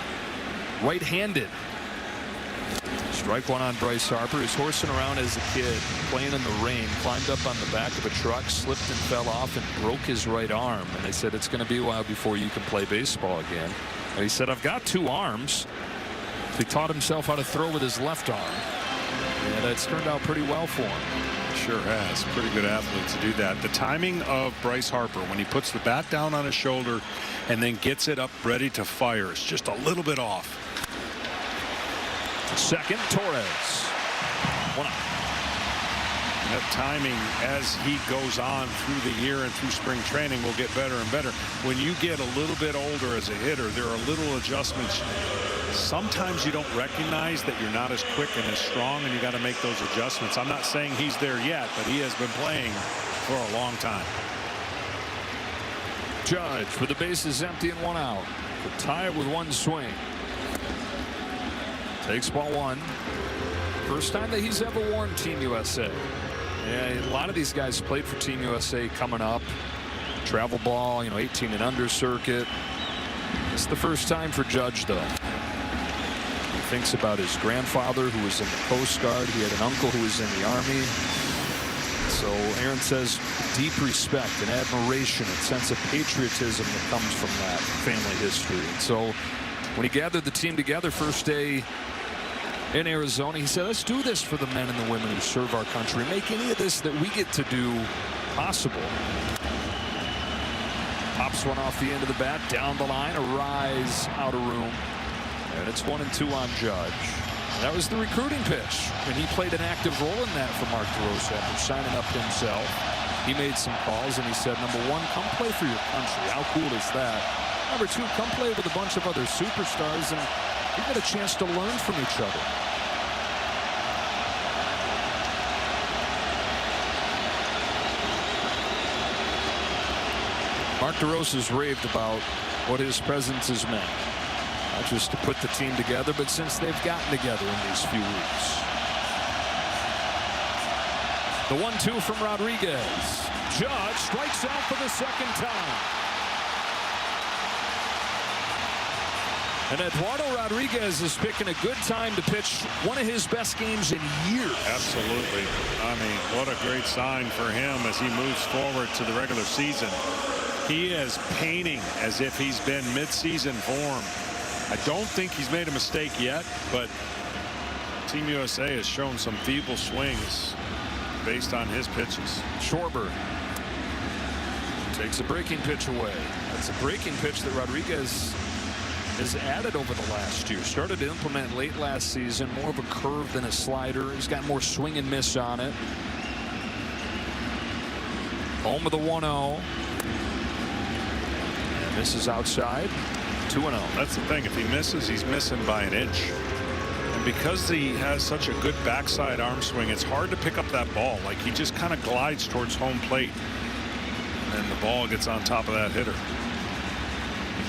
right-handed. Strike 1 on Bryce Harper. He's horsing around as a kid, playing in the rain, climbed up on the back of a truck, slipped and fell off and broke his right arm. And they said it's going to be a while before you can play baseball again. And he said, I've got 2 arms. He taught himself how to throw with his left arm. And it's turned out pretty well for him. Sure has. Pretty good athlete to do that. The timing of Bryce Harper when he puts the bat down on his shoulder and then gets it up ready to fire is just a little bit off. Second, Torres. 1 out. That timing as he goes on through the year and through spring training will get better and better. When you get a little bit older as a hitter, there are little adjustments. Sometimes you don't recognize that you're not as quick and as strong, and you got to make those adjustments. I'm not saying he's there yet, but he has been playing for a long time. Judge with the bases empty and 1 out. To tie it with 1 swing. Takes ball 1. First time that he's ever worn Team USA. Yeah, a lot of these guys played for Team USA coming up. Travel ball, 18 and under circuit. It's the first time for Judge, though. He thinks about his grandfather who was in the Coast Guard. He had an uncle who was in the Army. So Aaron says deep respect and admiration and sense of patriotism that comes from that family history. And so when he gathered the team together first day in Arizona, he said, let's do this for the men and the women who serve our country. Make any of this that we get to do possible. Pops one off the end of the bat, down the line, a rise out of room. And it's 1 and 2 on Judge. And that was the recruiting pitch. And he played an active role in that for Mark DeRosa after signing up himself. He made some calls and he said, number 1, come play for your country. How cool is that? Number 2, come play with a bunch of other superstars and you get a chance to learn from each other. Mark DeRosa's raved about what his presence has meant. Not just to put the team together, but since they've gotten together in these few weeks. The 1-2 from Rodriguez. Judge strikes out for the 2nd time. And Eduardo Rodriguez is picking a good time to pitch one of his best games in years. Absolutely. I mean, what a great sign for him as he moves forward to the regular season. He is painting as if he's been midseason form. I don't think he's made a mistake yet, but Team USA has shown some feeble swings based on his pitches. Schwarber takes a breaking pitch away. That's a breaking pitch that Rodriguez has added over the last year. Started to implement late last season, more of a curve than a slider. He's got more swing and miss on it. Home of the 1-0. And misses outside. 2-0. That's the thing. If he misses, he's missing by an inch. And because he has such a good backside arm swing, it's hard to pick up that ball. Like he just kind of glides towards home plate. And the ball gets on top of that hitter.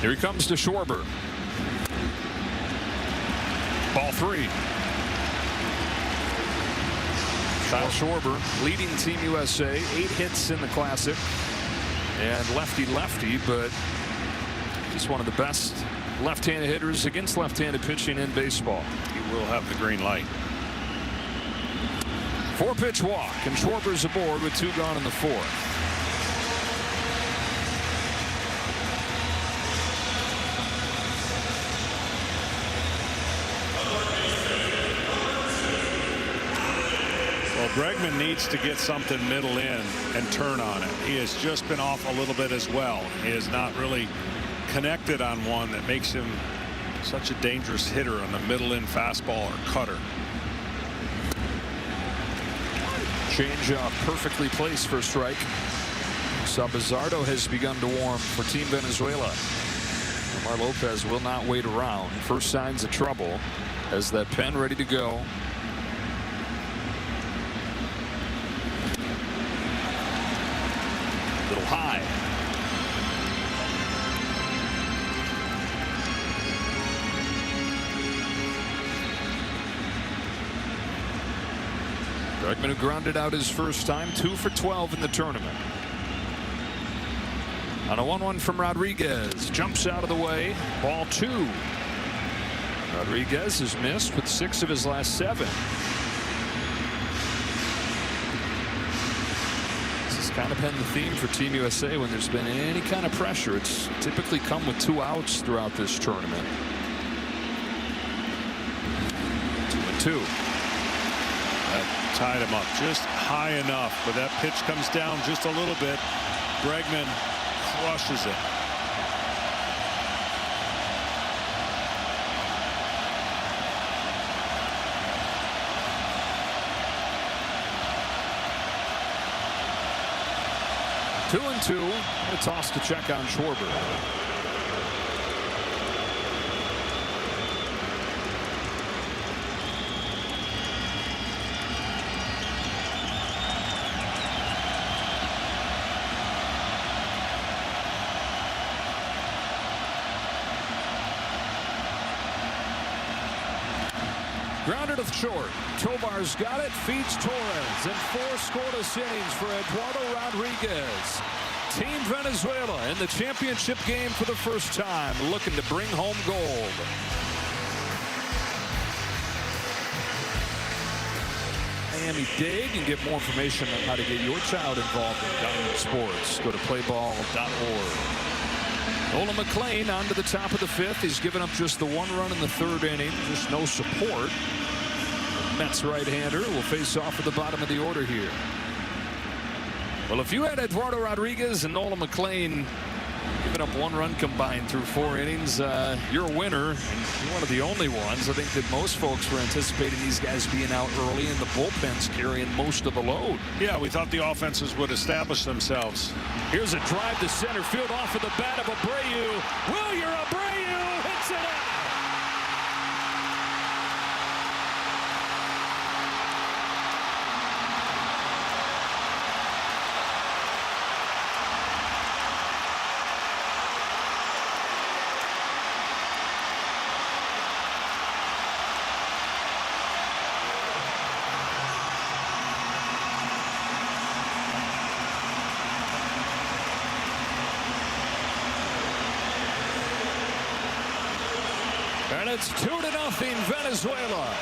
Here he comes to Schwarber. Ball 3. Kyle Schwarber leading Team USA. 8 hits in the Classic. And lefty, but he's one of the best left-handed hitters against left-handed pitching in baseball. He will have the green light. 4-pitch walk, and Schwarber's aboard with 2 gone in the 4th. Bregman needs to get something middle in and turn on it. He has just been off a little bit as well. He has not really connected on one that makes him such a dangerous hitter on the middle in fastball or cutter. Change up perfectly placed for a strike. Sabazardo has begun to warm for Team Venezuela. Omar Lopez will not wait around. First signs of trouble as that pen ready to go. Little high. Bregman, who grounded out his first time, 2 for 12 in the tournament. On a 1-1 from Rodriguez, jumps out of the way, ball 2. Rodriguez has missed with 6 of his last 7. This has kind of been the theme for Team USA when there's been any kind of pressure. It's typically come with 2 outs throughout this tournament. 2-2. That tied him up just high enough, but that pitch comes down just a little bit. Bregman crushes it. Two and two. A toss to check on Schwarber. Grounded to short. Tovar's got it, feeds Torres, and 4 scoreless innings for Eduardo Rodriguez. Team Venezuela in the championship game for the first time, looking to bring home gold. Miami-Dade. You can get more information on how to get your child involved in Diamond Sports. Go to playball.org. Nolan McLean on to the top of the 5th. He's given up just the 1 run in the 3rd inning. Just no support. Mets right-hander will face off at the bottom of the order here. Well, if you had Eduardo Rodriguez and Nolan McLean giving up 1 run combined through 4 innings, you're a winner. And you're one of the only ones. I think that most folks were anticipating these guys being out early and the bullpens carrying most of the load. Yeah, we thought the offenses would establish themselves. Here's a drive to center field off of the bat of Abreu. Wilyer Abreu hits it out. And it's 2-0 Venezuela.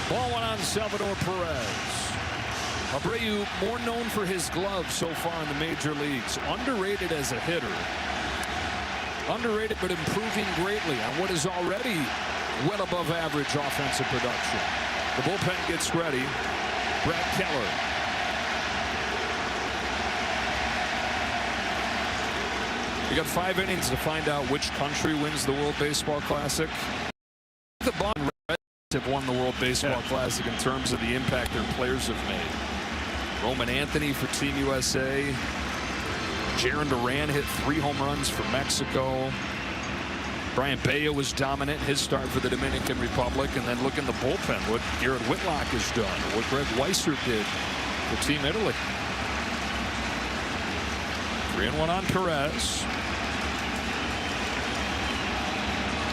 Ball 1 on Salvador Perez. Abreu, more known for his glove so far in the major leagues. Underrated as a hitter. Underrated but improving greatly on what is already well above average offensive production. The bullpen gets ready. Brad Keller. We got 5 innings to find out which country wins the World Baseball Classic. The Boston Reds have won the World Baseball Classic in terms of the impact their players have made. Roman Anthony for Team USA. Jaron Duran hit 3 home runs for Mexico. Brian Bayo was dominant his start for the Dominican Republic. And then look in the bullpen, what Garrett Whitlock has done, what Greg Weissert did for Team Italy. 3-1 on Perez.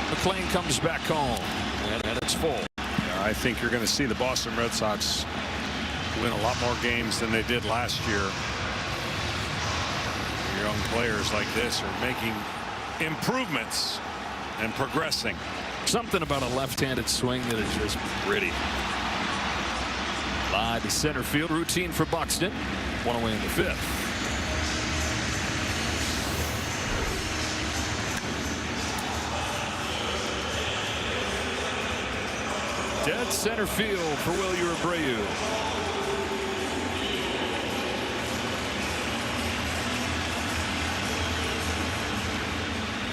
McLean comes back home, and it's full. Yeah, I think you're going to see the Boston Red Sox win a lot more games than they did last year. Young players like this are making improvements and progressing. Something about a left-handed swing that is just pretty. Line to center field, routine for Buxton. 1 away in the 5th. Dead center field for Wilyer Abreu.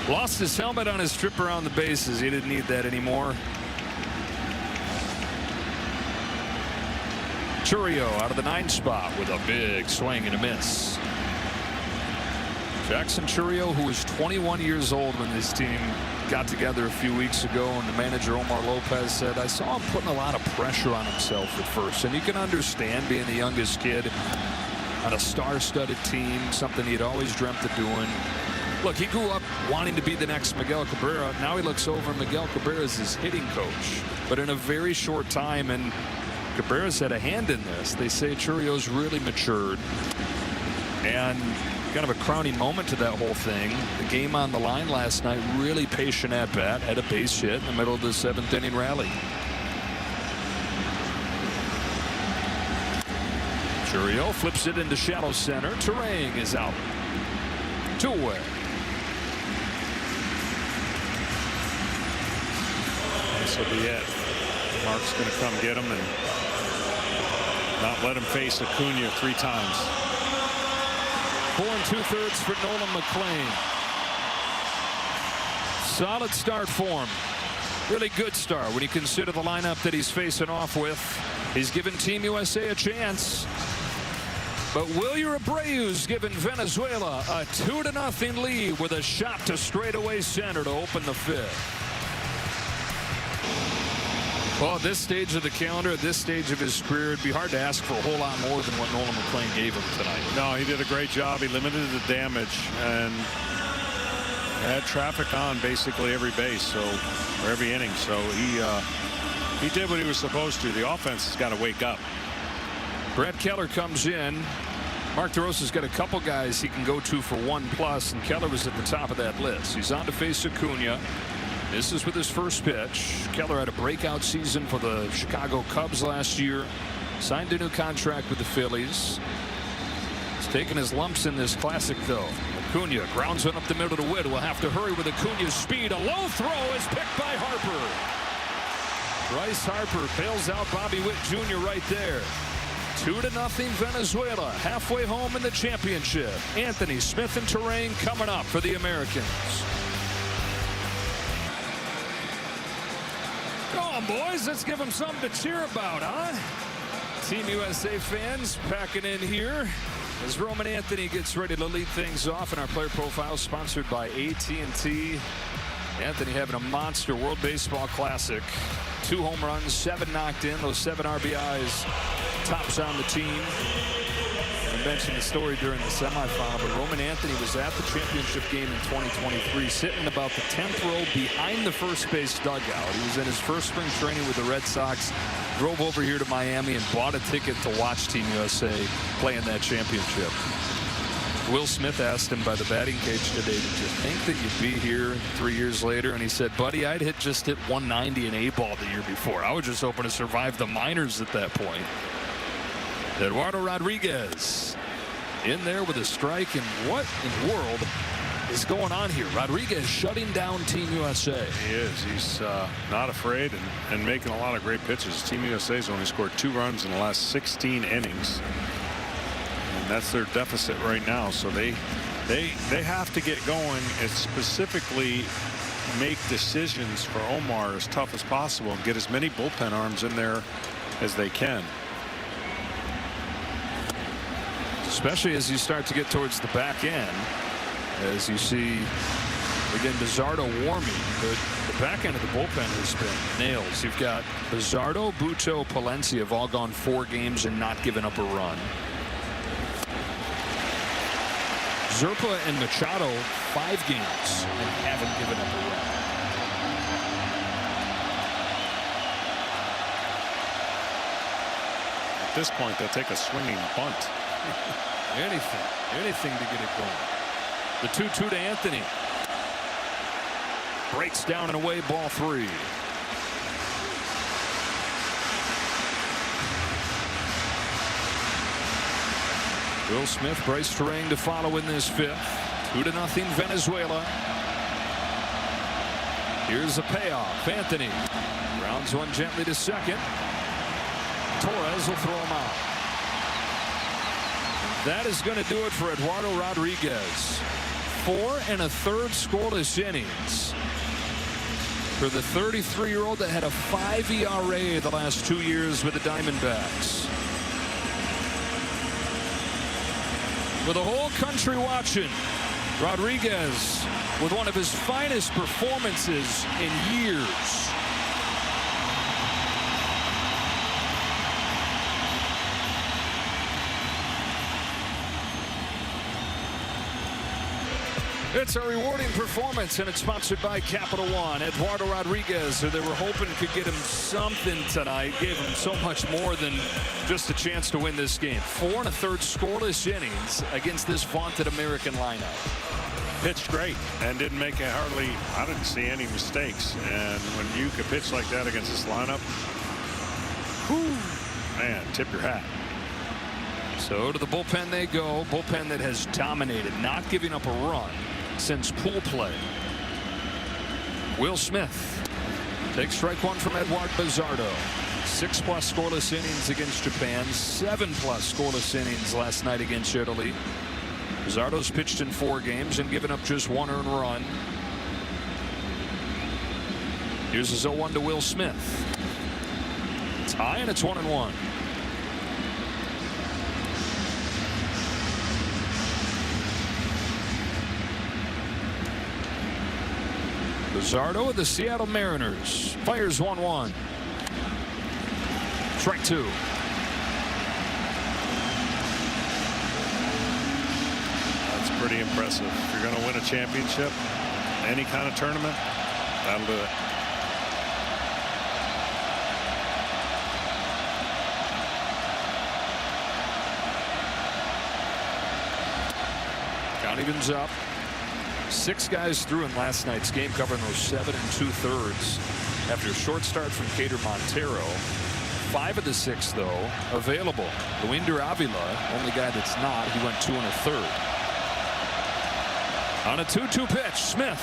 Lost his helmet on his trip around the bases. He didn't need that anymore. Churio out of the 9 spot with a big swing and a miss. Jackson Churio, who was 21 years old when this team got together a few weeks ago, and the manager Omar Lopez said, I saw him putting a lot of pressure on himself at first. And you can understand, being the youngest kid, on a star-studded team, something he had always dreamt of doing. Look, he grew up wanting to be the next Miguel Cabrera. Now he looks over, Miguel Cabrera is his hitting coach. But in a very short time, and Cabrera's had a hand in this. They say Churrio's really matured. And kind of a crowning moment to that whole thing. The game on the line last night, really patient at bat, had a base hit in the middle of the 7th inning rally. Churrio flips it into shallow center. Turang is out. 2 away. This will be it. Mark's going to come get him and not let him face Acuna 3 times. 4 2/3 for Nolan McLean. Solid start for him. Really good start when you consider the lineup that he's facing off with. He's given Team USA a chance. But Wilyer Abreu's given Venezuela a 2-0 lead with a shot to straightaway center to open the 5th. Well, at this stage of the calendar, at this stage of his career, it'd be hard to ask for a whole lot more than what Nolan McLean gave him tonight. No, he did a great job. He limited the damage and had traffic on basically every base, or every inning. So he did what he was supposed to. The offense has got to wake up. Brett Keller comes in. Mark DeRosa's got a couple guys he can go to for 1+, and Keller was at the top of that list. He's on to face Acuna. This is with his first pitch. Keller had a breakout season for the Chicago Cubs last year. Signed a new contract with the Phillies. He's taking his lumps in this classic, though. Acuna grounds one up the middle to Witt. Will have to hurry with Acuna's speed. A low throw is picked by Harper. Bryce Harper bails out Bobby Witt Jr. right there. 2-0 Venezuela. Halfway home in the championship. Anthony Smith and Turang coming up for the Americans. Come on, boys. Let's give them something to cheer about, huh? Team USA fans packing in here as Roman Anthony gets ready to lead things off in our player profile, sponsored by AT&T. Anthony having a monster World Baseball Classic. 2 home runs, 7 knocked in. Those 7 RBIs, tops on the team. I mentioned the story during the semifinal, but Roman Anthony was at the championship game in 2023, sitting about the 10th row behind the first base dugout. He was in his first spring training with the Red Sox, drove over here to Miami and bought a ticket to watch Team USA play in that championship. Will Smith asked him by the batting cage today, did you think that you'd be here 3 years later? And he said, buddy, I'd just hit 190 in A-ball the year before. I was just hoping to survive the minors at that point. Eduardo Rodriguez in there with a strike. And what in the world is going on here? Rodriguez shutting down Team USA. He is. He's not afraid and making a lot of great pitches. Team USA's only scored 2 runs in the last 16 innings. And that's their deficit right now. So they have to get going and specifically make decisions for Omar as tough as possible and get as many bullpen arms in there as they can. Especially as you start to get towards the back end, as you see again Bizardo warming. The back end of the bullpen has been nails. You've got Bizardo, Buto, Palencia have all gone 4 games and not given up a run. Zerpa and Machado 5 games and haven't given up a run. At this point, they'll take a swinging bunt. Anything to get it going. The 2-2 to Anthony. Breaks down and away, ball 3. Will Smith, Bryce Turang to follow in this 5th. 2-0 Venezuela. Here's a payoff. Anthony rounds one gently to second. Torres will throw him out. That is going to do it for Eduardo Rodriguez. 4 1/3 scoreless innings for the 33-year-old that had a 5 ERA the last 2 years with the Diamondbacks. With the whole country watching, Rodriguez with one of his finest performances in years. It's a rewarding performance, and it's sponsored by Capital One. Eduardo Rodriguez, who they were hoping could get him something tonight, gave him so much more than just a chance to win this game. 4 1/3 scoreless innings against this vaunted American lineup. Pitched great and didn't make I didn't see any mistakes. And when you can pitch like that against this lineup, whew, man, tip your hat. So to the bullpen they go. Bullpen that has dominated, not giving up a run since pool play. Will Smith takes strike one from Eduardo Bizardo. 6+ scoreless innings against Japan. 7+ scoreless innings last night against Italy. Bizardo's pitched in 4 games and given up just 1 earned run. Here's his 0-1 to Will Smith. It's high and it's 1-1. Bizardo of the Seattle Mariners fires 1-1. Strike 2. That's pretty impressive. If you're going to win a championship, any kind of tournament, that'll do it. Count evens up. 6 guys through in last night's game, covering those 7 2/3 after a short start from Cater Montero. 5 of the 6, though, available. Luinder Avila, only guy that's not. He went 2 1/3. On a 2-2 pitch, Smith.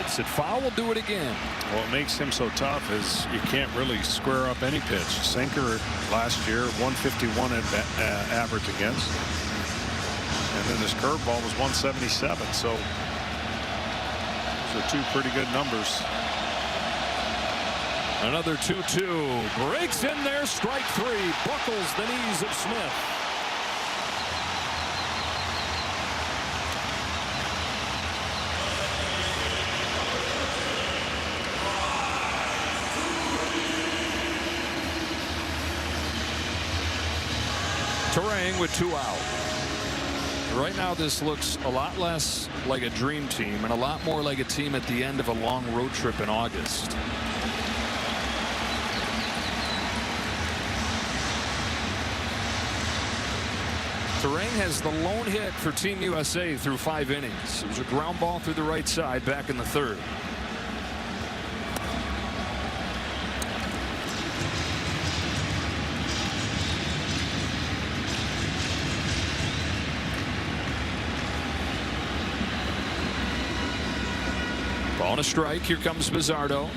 It's at foul. Will do it again. What makes him so tough is you can't really square up any pitch. Sinker last year, 151 average against. And then his curveball was 177. So those are 2 pretty good numbers. Another 2-2. Breaks in there. Strike 3. Buckles the knees of Smith. Turang with 2 out. Right now, this looks a lot less like a dream team and a lot more like a team at the end of a long road trip in August. Turang has the lone hit for Team USA through 5 innings. It was a ground ball through the right side back in the 3rd. On a strike, here comes Bizardo.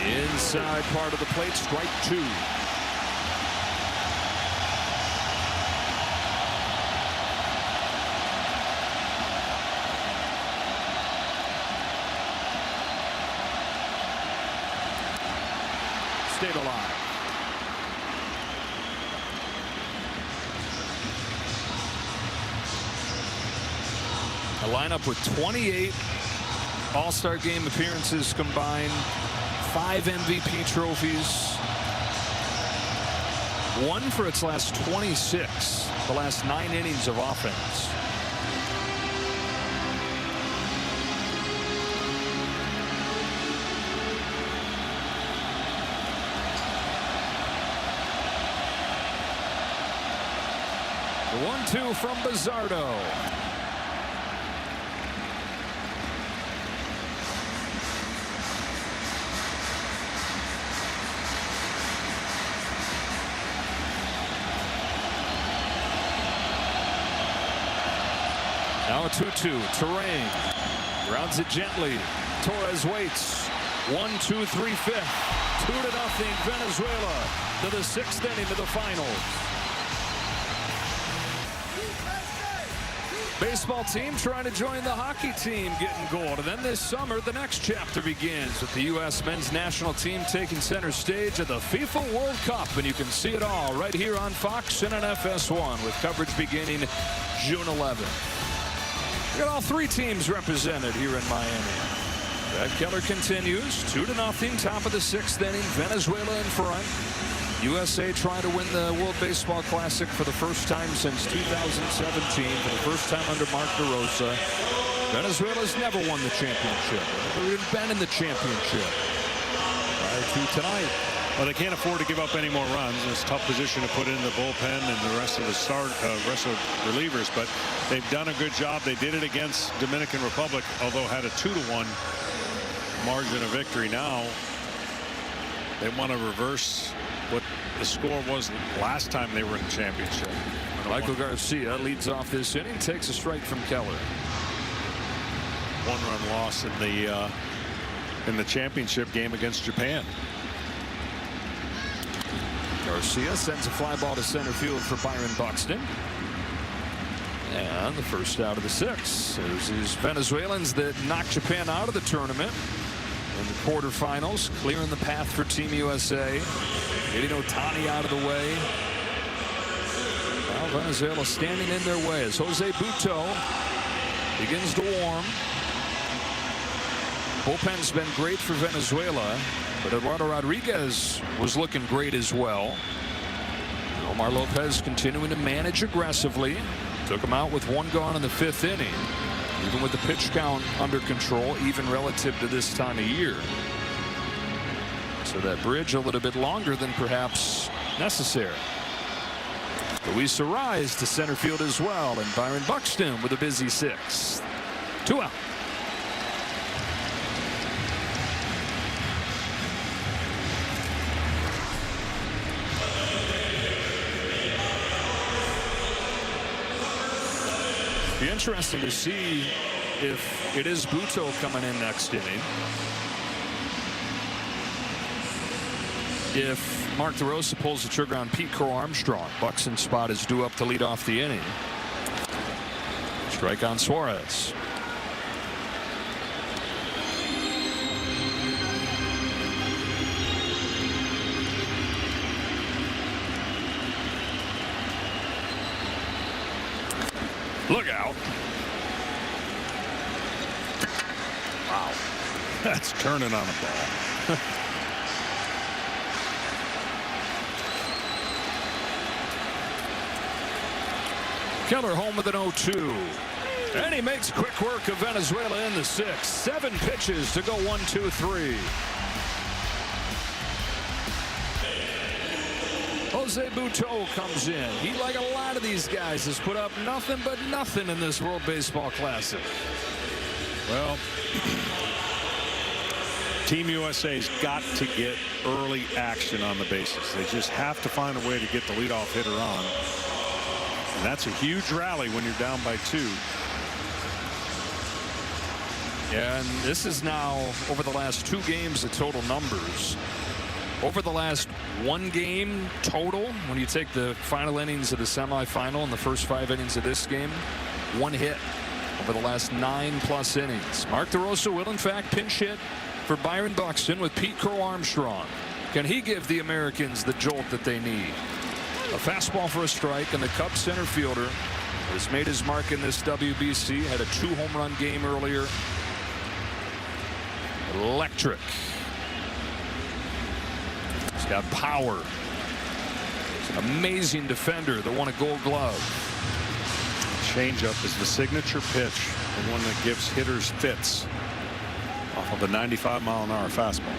Inside part of the plate, strike 2. Stayed alive. A lineup with 28 All-Star Game appearances combined, 5 MVP trophies, 1 for its last 26, the last 9 innings of offense. The 1-2 from Bizardo. Now a 2-2. Turang grounds it gently. Torres waits. 1-2-3 5th. 2-0 Venezuela to the 6th inning of the finals. Baseball team trying to join the hockey team, getting gold. And then this summer, the next chapter begins with the U.S. men's national team taking center stage at the FIFA World Cup. And you can see it all right here on Fox and on FS1 with coverage beginning June 11th. We got all 3 teams represented here in Miami. Brad Keller continues 2-0, top of the 6th inning. Venezuela in front. USA trying to win the World Baseball Classic for the first time since 2017, for the first time under Mark DeRosa. Venezuela's never won the championship, never even been in the championship prior to tonight. Well, they can't afford to give up any more runs. It's a tough position to put in the bullpen and the rest of the rest of relievers, but they've done a good job. They did it against Dominican Republic, although had a 2-1 margin of victory. Now they want to reverse what the score was last time they were in the championship. Michael Garcia leads off this inning, takes a strike from Keller. 1-run loss in the championship game against Japan. Garcia sends a fly ball to center field for Byron Buxton. And the first out of the 6. There's these Venezuelans that knocked Japan out of the tournament in the quarterfinals, clearing the path for Team USA, getting Otani out of the way. Now Venezuela standing in their way as Jose Buto begins to warm. Bullpen's been great for Venezuela, but Eduardo Rodriguez was looking great as well. Omar Lopez continuing to manage aggressively. Took him out with 1 gone in the 5th inning. Even with the pitch count under control, even relative to this time of year. So that bridge a little bit longer than perhaps necessary. Luis Arraez to center field as well, and Byron Buxton with a busy 6th. 2 out. Be interesting to see if it is Buto coming in next inning. If Mark DeRosa pulls the trigger on Pete Crow Armstrong, Buxton's spot is due up to lead off the inning. Strike on Suarez. Look out. Wow. That's turning on a ball. Keller home with an 0-2. And he makes quick work of Venezuela in the 6th. 7 pitches to go 1-2-3. Jose Buto comes in. He, like a lot of these guys, has put up nothing but nothing in this World Baseball Classic. Well, Team USA's got to get early action on the bases. They just have to find a way to get the leadoff hitter on. And that's a huge rally when you're down by 2. Yeah, and this is now over the last 2 games, the total numbers. Over the last 1 game total, when you take the final innings of the semifinal and the first 5 innings of this game, 1 hit over the last 9+ innings. Mark DeRosa will in fact pinch hit for Byron Buxton with Pete Crow Armstrong. Can he give the Americans the jolt that they need? A fastball for a strike, and the Cubs center fielder has made his mark in this WBC. Had a 2-home-run game earlier. Electric. He's got power. He's an amazing defender that won a Gold Glove. Changeup is the signature pitch, the one that gives hitters fits off of a 95-mile-an-hour fastball.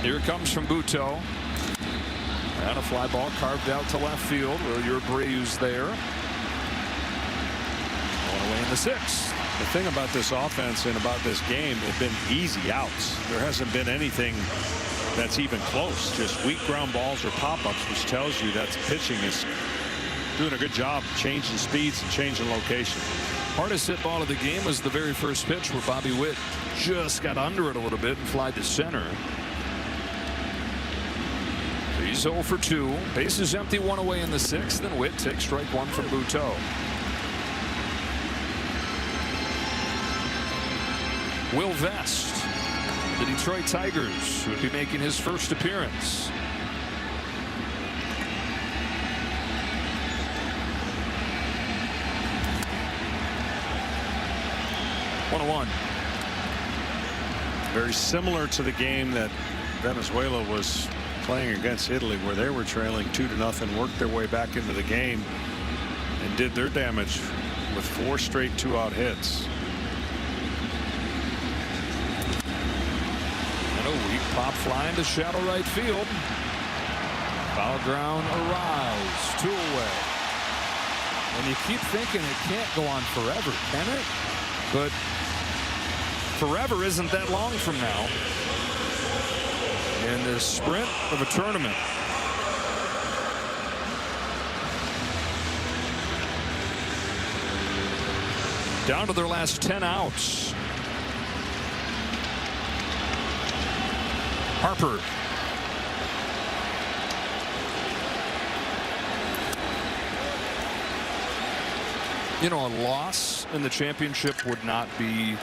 Here it comes from Buto. And a fly ball carved out to left field. Well, your Abreu's there. Going away in the 6th. The thing about this offense and about this game, have been easy outs. There hasn't been anything that's even close. Just weak ground balls or pop-ups, which tells you that pitching is doing a good job changing speeds and changing location. Hardest hit ball of the game was the very first pitch where Bobby Witt just got under it a little bit and flied to center. He's 0 for 2. Bases empty, 1 away in the 6th, and Witt takes strike 1 from Buto. Will Vest, the Detroit Tigers, would be making his first appearance. One. Very similar to the game that Venezuela was playing against Italy, where they were trailing 2-0, worked their way back into the game and did their damage with 4 straight 2-out hits. And a weak pop flying to shallow right field. Foul ground arrives, 2 away. And you keep thinking it can't go on forever, can it? But forever isn't that long from now in this sprint of a tournament. Down to their last 10 outs. Harper. You know, a loss in the championship would not be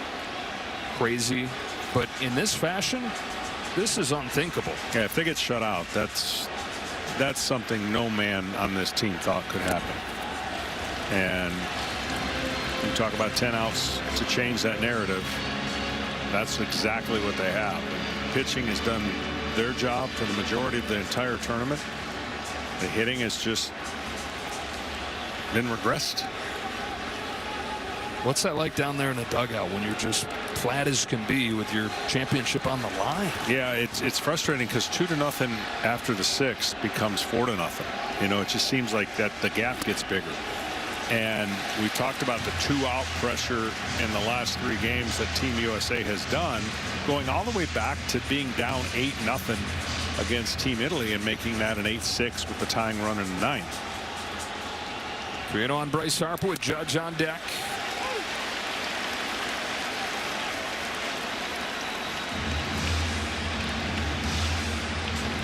crazy, but in this fashion, this is unthinkable. Yeah, if they get shut out, that's something no man on this team thought could happen. And you talk about 10 outs to change that narrative. That's exactly what they have. Pitching has done their job for the majority of the entire tournament. The hitting has just been regressed. What's that like down there in the dugout when you're just flat as can be with your championship on the line? Yeah, it's frustrating because 2-0 after the 6th becomes 4-0. You know, it just seems like that the gap gets bigger. And we talked about the 2-out pressure in the last 3 games that Team USA has done, going all the way back to being down 8-0 against Team Italy and making that an 8-6 with the tying run in the 9th. 3-0 on Bryce Harper with Judge on deck.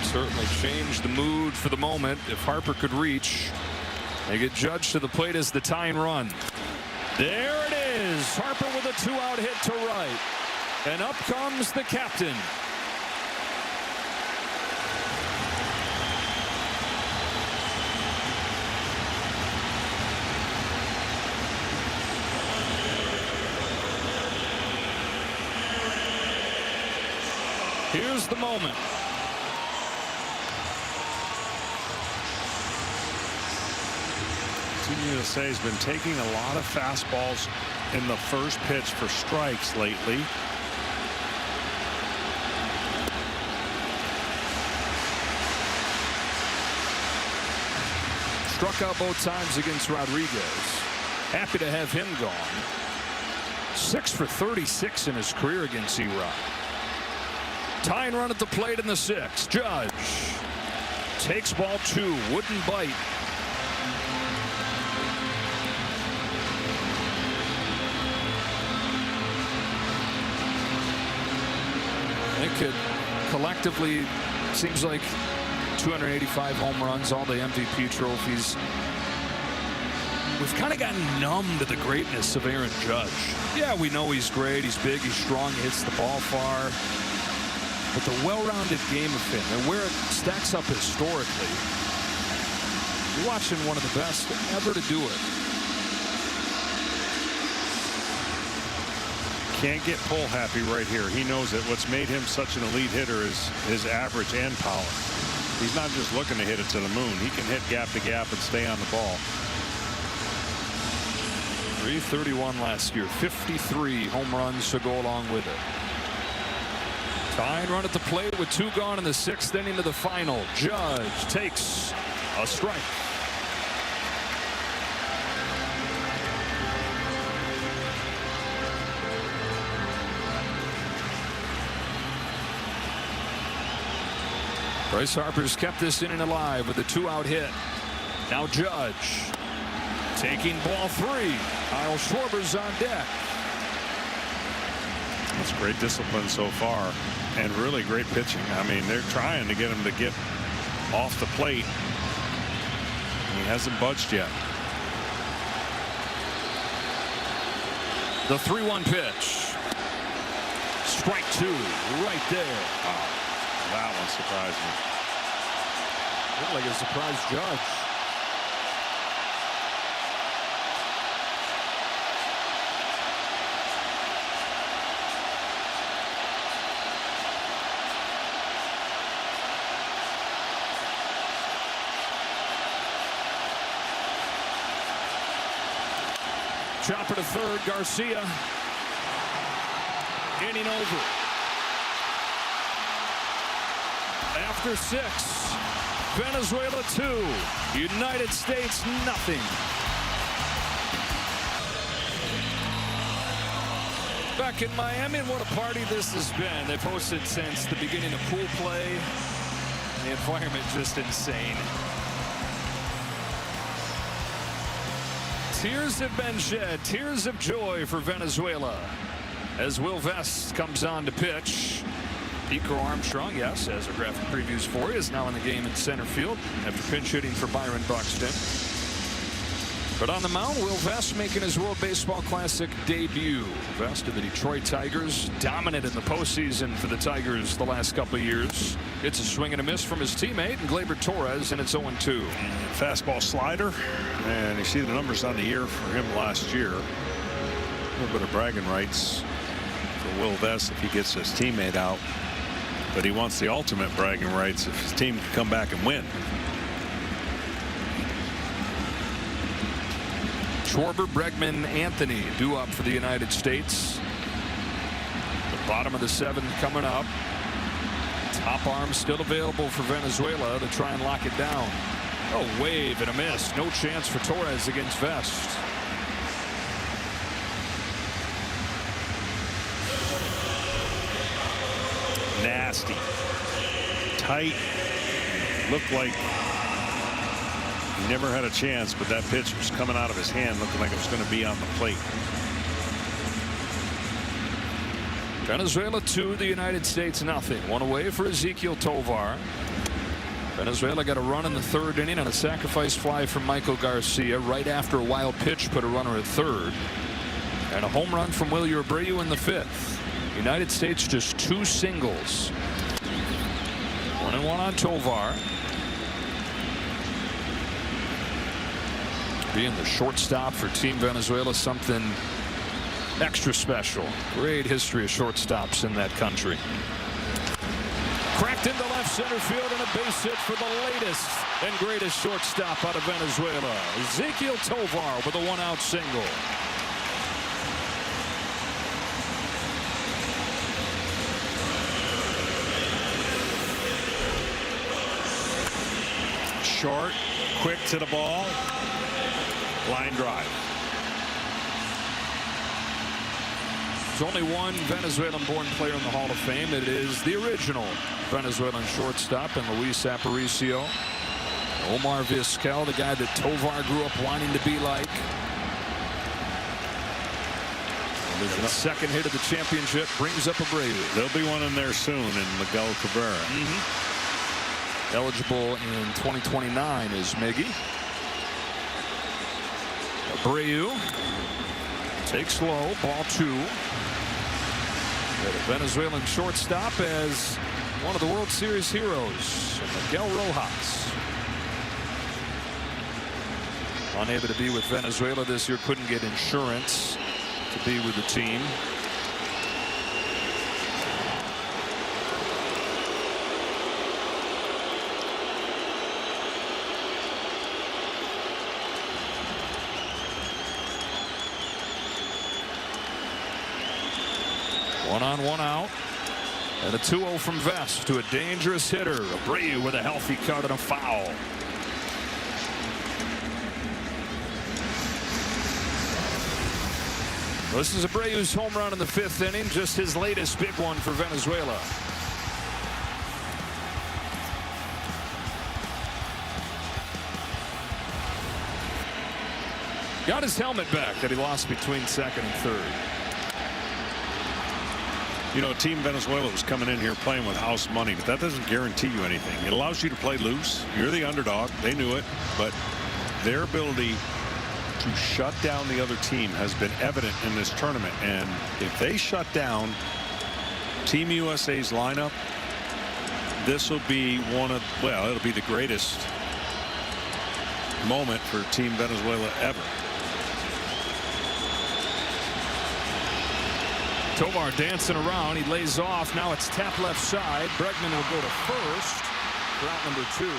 Certainly changed the mood for the moment. If Harper could reach, they get Judge to the plate as the tying run. There it is. Harper with a 2-out hit to right. And up comes the captain. Here's the moment. Team USA has been taking a lot of fastballs in the first pitch for strikes lately. Struck out both times against Rodriguez. Happy to have him gone. 6 for 36 in his career against E-Rod. Tying run at the plate in the 6th. Judge takes ball 2. Wouldn't bite. They could collectively, seems like 285 home runs, all the MVP trophies. We've kind of gotten numb to the greatness of Aaron Judge. Yeah, we know he's great. He's big. He's strong. He hits the ball far. But the well-rounded game of him and where it stacks up historically, you're watching one of the best ever to do it. Can't get pull happy right here. He knows that what's made him such an elite hitter is his average and power. He's not just looking to hit it to the moon. He can hit gap to gap and stay on the ball. 331 last year. 53 home runs to go along with it. Tying run at the plate with 2 gone in the 6th inning of the final. Judge takes a strike. Bryce Harper's kept this inning alive with a 2-out hit. Now Judge taking ball 3. Kyle Schwarber's on deck. That's great discipline so far and really great pitching. I mean, they're trying to get him to get off the plate. He hasn't budged yet. The 3-1 pitch. Strike 2 right there. Wow. That one surprised me. Looked like a surprise Judge. Chopper to third. Garcia inning over. After 6, Venezuela 2, United States nothing. Back in Miami, and what a party this has been. They've hosted since the beginning of pool play. The environment just insane. Tears have been shed, tears of joy for Venezuela as Will Vest comes on to pitch. Nico Armstrong, yes, as our graphic previews for you, is now in the game in center field after pinch hitting for Byron Buxton. But on the mound, Will Vest making his World Baseball Classic debut. Vest of the Detroit Tigers, dominant in the postseason for the Tigers the last couple of years. It's a swing and a miss from his teammate, and Gleyber Torres, and it's 0-2. Fastball slider, and you see the numbers on the year for him last year. A little bit of bragging rights for Will Vest if he gets his teammate out. But he wants the ultimate bragging rights if his team can come back and win. Schwarber, Bregman, Anthony due up for the United States. The bottom of the 7th coming up. Top arm still available for Venezuela to try and lock it down. Oh, wave and a miss. No chance for Torres against Vest. Nasty. Tight. Looked like he never had a chance, but that pitch was coming out of his hand looking like it was going to be on the plate. Venezuela 2, the United States nothing. One away for Ezequiel Tovar. Venezuela got a run in the 3rd inning on a sacrifice fly from Michael Garcia. Right after a wild pitch put a runner at 3rd. And a home run from Wilyer Abreu in the 5th. United States just 2 singles. 1-1 on Tovar. Being the shortstop for Team Venezuela, something extra special. Great history of shortstops in that country. Cracked into left center field and a base hit for the latest and greatest shortstop out of Venezuela. Ezequiel Tovar with a 1-out single. Short, quick to the ball. Line drive. There's only one Venezuelan-born player in the Hall of Fame. It is the original Venezuelan shortstop in Luis Aparicio. Omar Vizquel, the guy that Tovar grew up wanting to be like. The second hit of the championship brings up Abreu. There'll be one in there soon in Miguel Cabrera. Eligible in 2029 is Miggy. Abreu takes low, ball 2. The Venezuelan shortstop as one of the World Series heroes, Miguel Rojas. Unable to be with Venezuela this year, couldn't get insurance to be with the team. One on, one out. And a 2-0 from Vest to a dangerous hitter. Abreu with a healthy cut and a foul. This is Abreu's home run in the 5th inning, just his latest big one for Venezuela. Got his helmet back that he lost between 2nd and 3rd. You know, Team Venezuela was coming in here playing with house money, but that doesn't guarantee you anything. It allows you to play loose. You're the underdog. They knew it, but their ability to shut down the other team has been evident in this tournament. And if they shut down Team USA's lineup, this will be one of, well, it'll be the greatest moment for Team Venezuela ever. Tovar dancing around. He lays off. Now it's tap left side. Bregman will go to first for out number 2.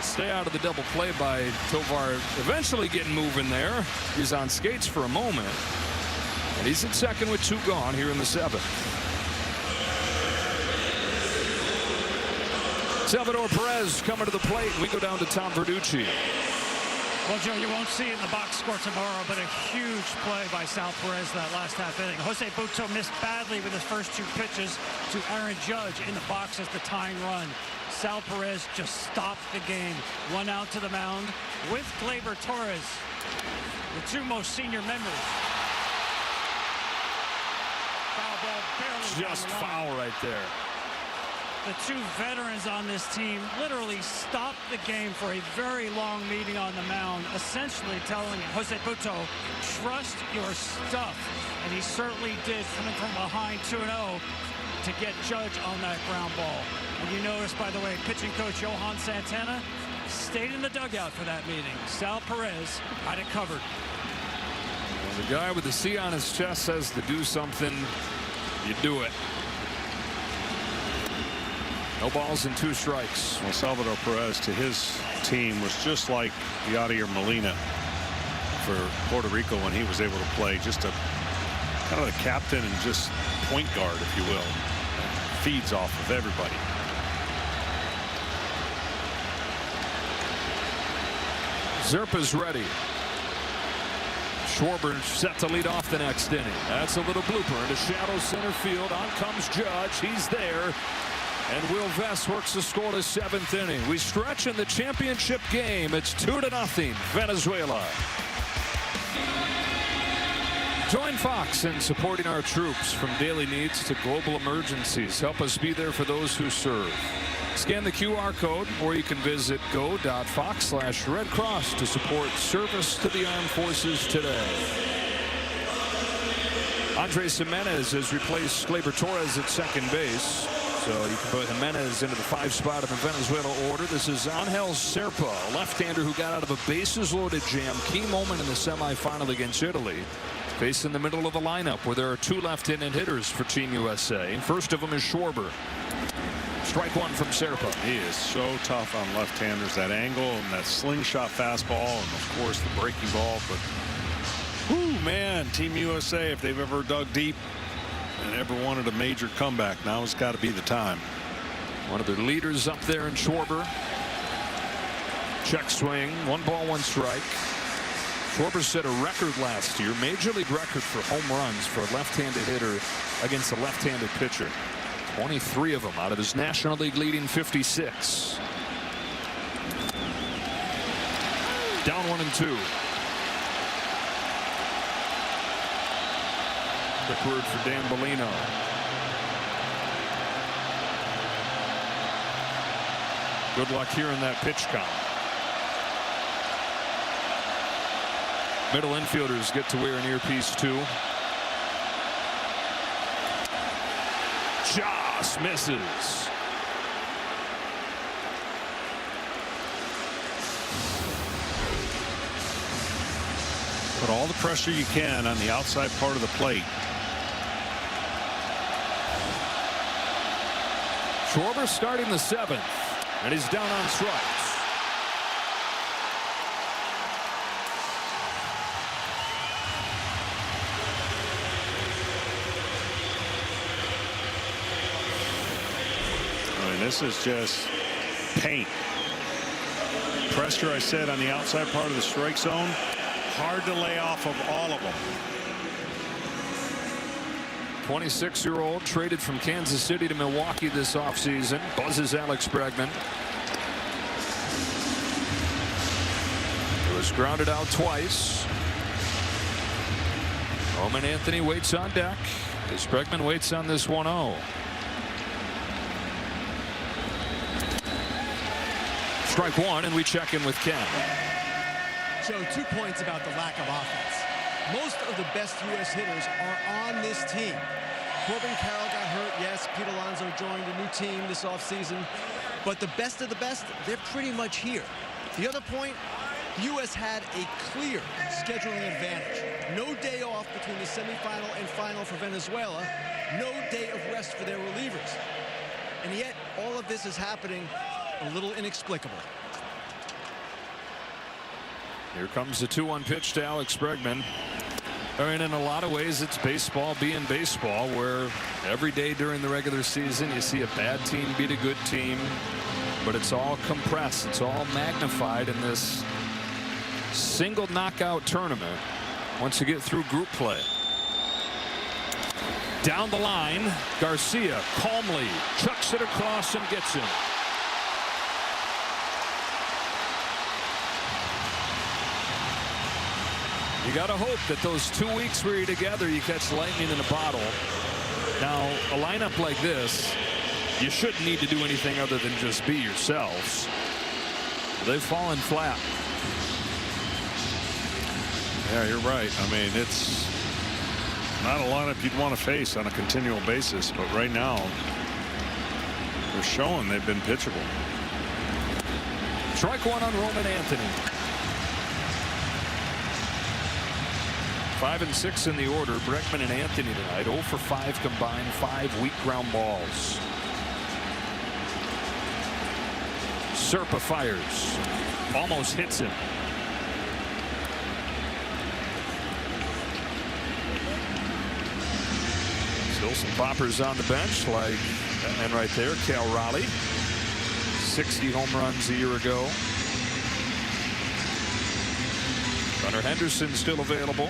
Stay out of the double play by Tovar, eventually getting moving there. He's on skates for a moment. And he's at second with 2 gone here in the 7th. Salvador Perez coming to the plate. We go down to Tom Verducci. Well, Joe, you won't see it in the box score tomorrow, but a huge play by Sal Perez that last half inning. Jose Butto missed badly with his first 2 pitches to Aaron Judge in the box as the tying run. Sal Perez just stopped the game. 1 out to the mound with Gleyber Torres, the 2 most senior members. Foul ball barely Just foul right there. The 2 veterans on this team literally stopped the game for a very long meeting on the mound, essentially telling Jose Butto, trust your stuff. And he certainly did, coming from behind 2-0 to get Judge on that ground ball. And you notice, by the way, pitching coach Johan Santana stayed in the dugout for that meeting. Sal Perez had it covered. When the guy with the C on his chest says to do something, you do it. No balls and 2 strikes. Well, Salvador Perez to his team was just like Yadier Molina for Puerto Rico when he was able to play, just a kind of the captain and just point guard, if you will. Feeds off of everybody. Zerpa's ready. Schwarber set to lead off the next inning. That's a little blooper into shallow center field. On comes Judge. He's there. And Will Vest works the scoreless 7th inning. We stretch in the championship game. It's 2-0 Venezuela. Join Fox in supporting our troops from daily needs to global emergencies. Help us be there for those who serve. Scan the QR code, or you can visit go.fox/Red Cross to support service to the armed forces today. Andres Jimenez has replaced Gleyber Torres at second base. So you can put Jimenez into the 5 spot in the Venezuela order. This is Angel Serpa, a left-hander who got out of a bases-loaded jam. Key moment in the semifinal against Italy. Facing the middle of the lineup where there are 2 left-handed hitters for Team USA. First of them is Schwarber. Strike 1 from Serpa. He is so tough on left-handers. That angle and that slingshot fastball, and of course the breaking ball. But, whoo, man, Team USA, if they've ever dug deep and ever wanted a major comeback, now has got to be the time. One of their leaders up there in Schwarber. Check swing. 1 ball, 1 strike. Schwarber set a record last year, major league record for home runs for a left-handed hitter against a left-handed pitcher. 23 of them out of his National League leading 56. Down 1-2. Quick word for Dan Bellino. Good luck here in that pitch count. Middle infielders get to wear an earpiece too. Just misses. Put all the pressure you can on the outside part of the plate. Schwarber starting the 7th, and he's down on strikes. This is just paint. Pressure, I said, on the outside part of the strike zone. Hard to lay off of all of them. 26-year-old traded from Kansas City to Milwaukee this offseason. Buzzes Alex Bregman. It was grounded out twice. Roman Anthony waits on deck as Bregman waits on this 1-0. Strike 1, and we check in with Ken. Joe, 2 points about the lack of offense. Most of the best U.S. hitters are on this team. Corbin Carroll got hurt. Yes, Pete Alonso joined a new team this offseason. But the best of the best, they're pretty much here. The other point, the U.S. had a clear scheduling advantage. No day off between the semifinal and final for Venezuela. No day of rest for their relievers. And yet, all of this is happening a little inexplicable. Here comes the 2-1 pitch to Alex Bregman. I mean, in a lot of ways, it's baseball being baseball, where every day during the regular season you see a bad team beat a good team, but it's all compressed. It's all magnified in this single knockout tournament once you get through group play. Down the line, Garcia calmly chucks it across and gets him. You got to hope that those 2 weeks where you're together, you catch lightning in a bottle. Now, a lineup like this, you shouldn't need to do anything other than just be yourselves. They've fallen flat. Yeah, you're right. I mean, it's not a lineup you'd want to face on a continual basis, but right now they're showing they've been pitchable. Strike one on Roman Anthony. 5 and 6 in the order. Bregman and Anthony tonight. 0 for 5 combined. 5 weak ground balls. Serpa fires. Almost hits him. Still some poppers on the bench, like that man right there, Cal Raleigh. 60 home runs a year ago. Gunnar Henderson still available.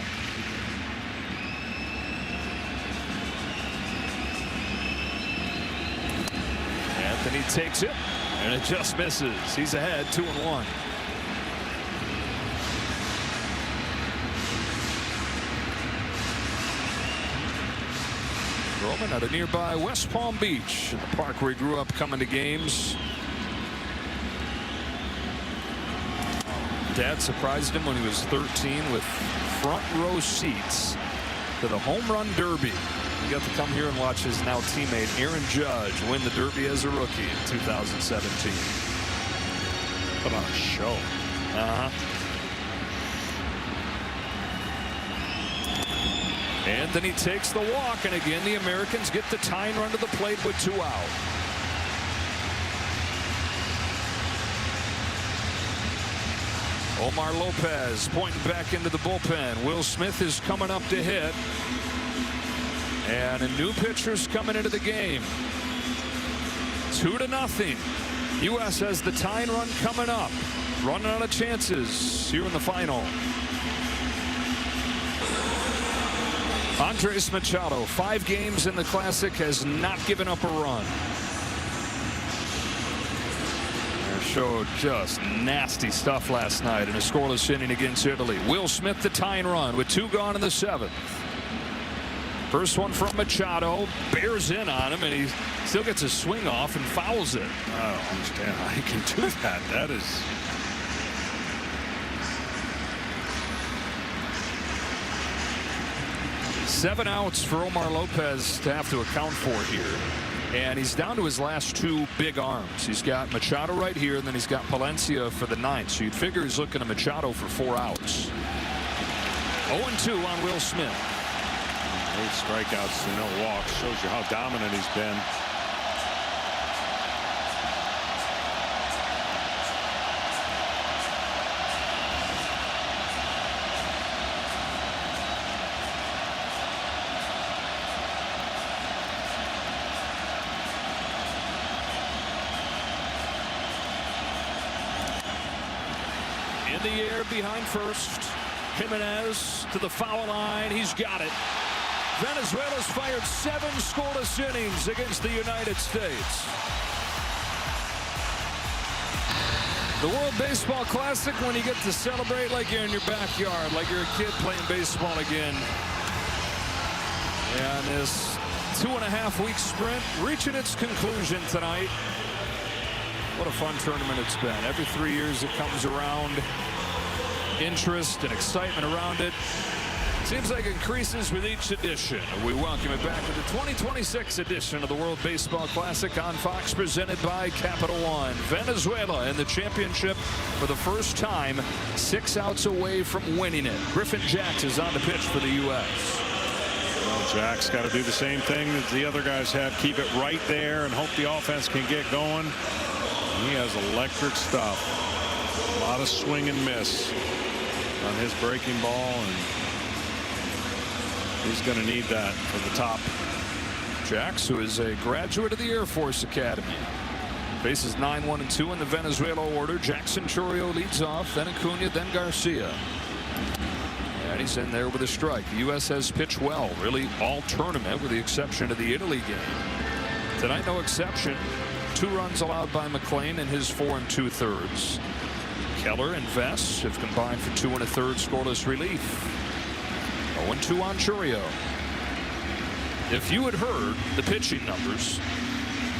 Anthony takes it, and it just misses. He's ahead 2-1. Roman at a nearby West Palm Beach, in the park where he grew up coming to games. Dad surprised him when he was 13 with front row seats to the Home Run Derby. He got to come here and watch his now teammate Aaron Judge win the Derby as a rookie in 2017. Put on a show. Anthony takes the walk, and again the Americans get the tying run to the plate with 2 out. Omar Lopez pointing back into the bullpen. Will Smith is coming up to hit. And a new pitcher's coming into the game. 2-0. U.S. has the tying run coming up. Running out of chances here in the final. Andres Machado, 5 games in the Classic, has not given up a run. Showed just nasty stuff last night in a scoreless inning against Italy. Will Smith the tying run with 2 gone in the 7th. First one from Machado, bears in on him, and he still gets a swing off and fouls it. I don't understand how he can do that. That is. Seven outs for Omar Lopez to have to account for here. And he's down to his last 2 big arms. He's got Machado right here, and then he's got Palencia for the 9th. So you'd figure he's looking at Machado for 4 outs. 0-2 on Will Smith. 8 strikeouts to no walks. Shows you how dominant he's been. In the air behind first. Jimenez to the foul line. He's got it. Venezuela's fired 7 scoreless innings against the United States. The World Baseball Classic, when you get to celebrate like you're in your backyard, like you're a kid playing baseball again. And this 2.5-week sprint reaching its conclusion tonight. What a fun tournament it's been. Every 3 years it comes around. Interest and excitement around it seems like increases with each edition. We welcome it back to the 2026 edition of the World Baseball Classic on Fox, presented by Capital One. Venezuela in the championship for the first time, 6 outs away from winning it. Griffin Jacks is on the pitch for the U.S. Well, Jack's got to do the same thing that the other guys have. Keep it right there and hope the offense can get going. He has electric stuff. A lot of swing and miss. on his breaking ball, and he's going to need that from the top. Jax, who is a graduate of the Air Force Academy, faces 9-1-2 in the Venezuela order. Jackson Chourio leads off, then Acuna, then Garcia. And he's in there with a strike. The U.S. has pitched well, really all tournament, with the exception of the Italy game. Tonight, no exception. 2 runs allowed by McLean in his 4 2/3. Keller and Vess have combined for 2 1/3 scoreless relief. 0-2 on Chourio. If you had heard the pitching numbers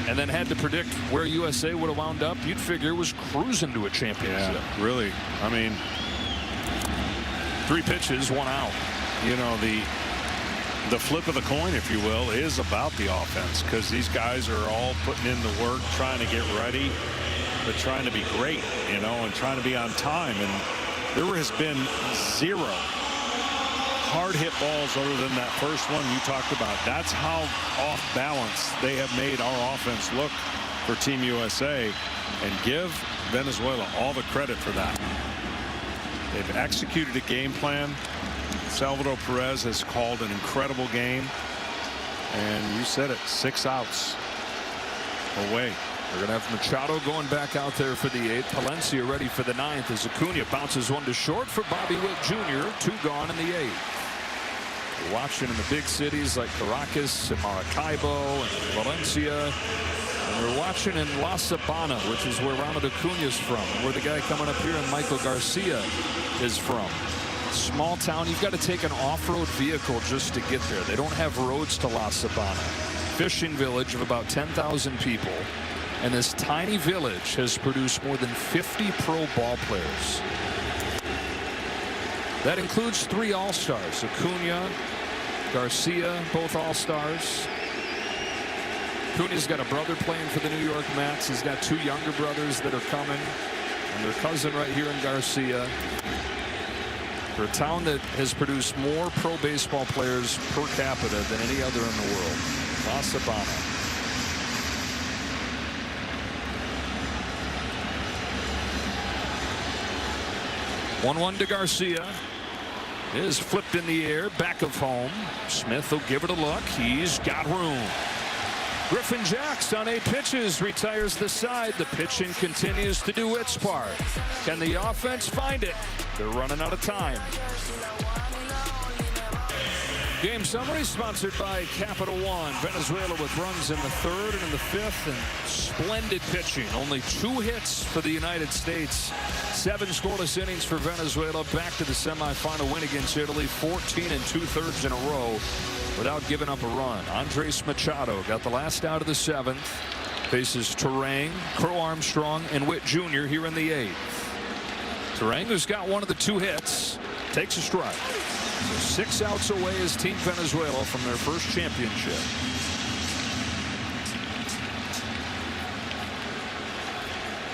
and then had to predict where USA would have wound up, you'd figure it was cruising to a championship. Yeah, really. I mean, 3 pitches, 1 out. You know, the flip of the coin, if you will, is about the offense, because these guys are all putting in the work, trying to get ready, but trying to be great, you know, and trying to be on time. And there has been 0 hard hit balls other than that first one you talked about. That's how off balance they have made our offense look for Team USA, and give Venezuela all the credit for that. They've executed a game plan. Salvador Perez has called an incredible game, and you said it, 6 outs away. We're going to have Machado going back out there for the 8th. Palencia ready for the 9th as Acuna bounces one to short for Bobby Witt Jr. 2 gone in the 8th. We're watching in the big cities like Caracas and Maracaibo and Valencia. And we're watching in La Sabana, which is where Ronald Acuna is from, where the guy coming up here and Michael Garcia is from. Small town, you've got to take an off-road vehicle just to get there. They don't have roads to La Sabana. Fishing village of about 10,000 people. And this tiny village has produced more than 50 pro ball players. That includes 3 All-Stars. Acuna, Garcia, both All-Stars. Acuna's got a brother playing for the New York Mets. He's got 2 younger brothers that are coming, and their cousin right here in Garcia. For a town that has produced more pro baseball players per capita than any other in the world. La Sabana. One to Garcia. Is flipped in the air, back of home. Smith will give it a look. He's got room. Griffin Jax on 8 pitches retires the side. The pitching continues to do its part. Can the offense find it? They're running out of time. Game summary sponsored by Capital One. Venezuela with runs in the 3rd and in the 5th, and splendid pitching. Only 2 hits for the United States. 7 scoreless innings for Venezuela. Back to the semifinal win against Italy. 14 2/3 in a row without giving up a run. Andres Machado got the last out of the 7th. Faces Terang, Crow Armstrong, and Witt Jr. here in the 8th. Terang, who's got one of the 2 hits, takes a strike. So 6 outs away is Team Venezuela from their first championship.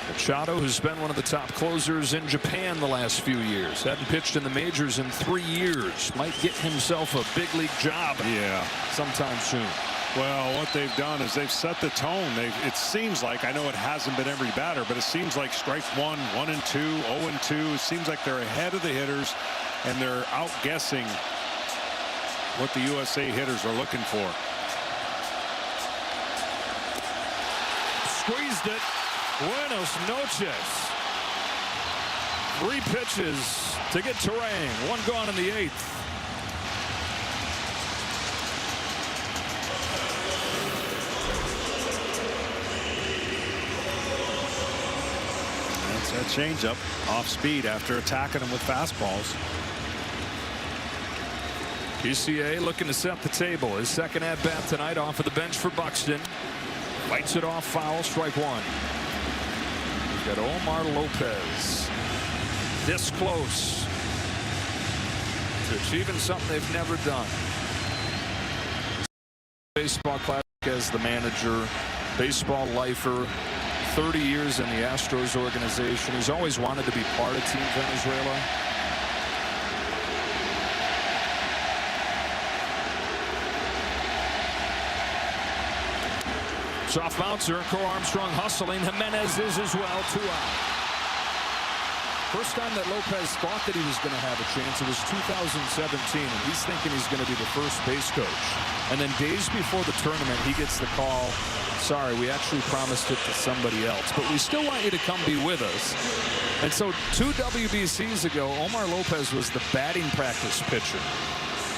Machado, who's been one of the top closers in Japan the last few years, hadn't pitched in the majors in 3 years, might get himself a big league job sometime soon. Well, what they've done is they've set the tone. It seems like, I know it hasn't been every batter, but it seems like strike 1, 1-2, 0-2. It seems like they're ahead of the hitters, and they're outguessing what the USA hitters are looking for. Squeezed it. Buenos noches. 3 pitches to get Terang. 1 gone in the 8th. That's that changeup off speed after attacking him with fastballs. PCA looking to set the table. His second at bat tonight off of the bench for Buxton. Fights it off, foul, strike 1. We've got Omar Lopez this close to achieving something they've never done. Baseball Classic as the manager, baseball lifer, 30 years in the Astros organization. He's always wanted to be part of Team Venezuela. Soft bouncer, Crow Armstrong hustling. Jimenez is as well. 2 out. First time that Lopez thought that he was going to have a chance, it was 2017, and he's thinking he's going to be the first base coach. And then days before the tournament, he gets the call, sorry, we actually promised it to somebody else, but we still want you to come be with us. And so 2 WBCs ago, Omar Lopez was the batting practice pitcher.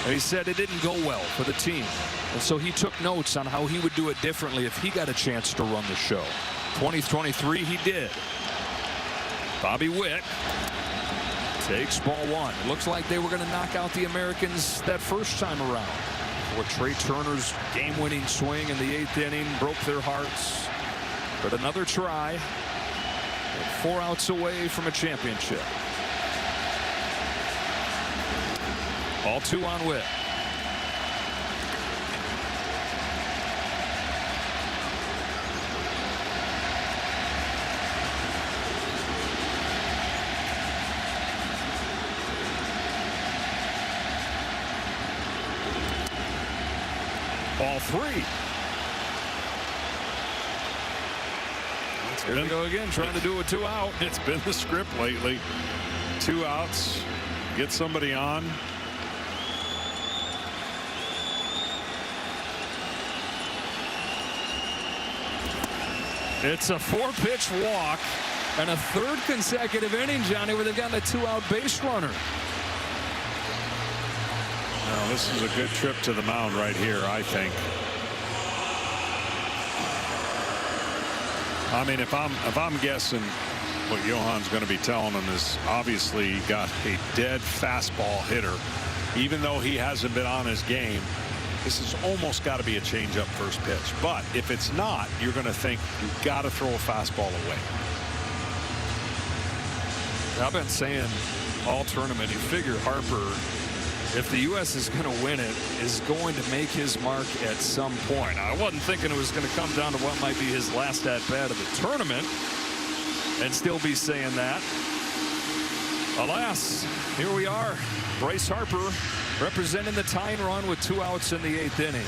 And he said it didn't go well for the team. And so he took notes on how he would do it differently if he got a chance to run the show. 2023, he did. Bobby Witt takes ball 1. It looks like they were going to knock out the Americans that first time around. Where Trey Turner's game-winning swing in the 8th inning broke their hearts. But another try. 4 outs away from a championship. All 2 on Witt. All 3. Here we go again, trying to do a 2 out. It's been the script lately. 2 outs, get somebody on. It's a 4-pitch walk and a 3rd consecutive inning, Johnny, where they've gotten a 2-out base runner. Now, this is a good trip to the mound right here, I think. I mean, if I'm guessing what Johan's going to be telling him is obviously he got a dead fastball hitter. Even though he hasn't been on his game, this has almost got to be a changeup first pitch. But if it's not, you're going to think you've got to throw a fastball away. I've been saying all tournament, you figure Harper, if the U.S. is going to win it, is going to make his mark at some point. I wasn't thinking it was going to come down to what might be his last at-bat of the tournament and still be saying that. Alas, here we are. Bryce Harper representing the tying run with 2 outs in the 8th inning.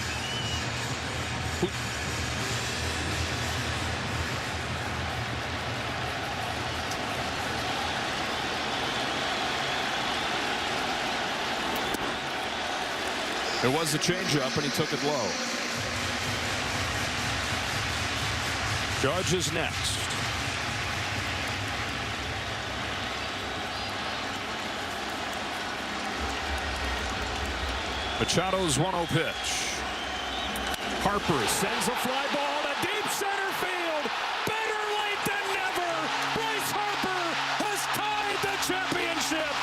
It was a changeup, and he took it low. Judge is next. Machado's 1-0 pitch. Harper sends a fly ball to deep center field. Better late than never. Bryce Harper has tied the championship.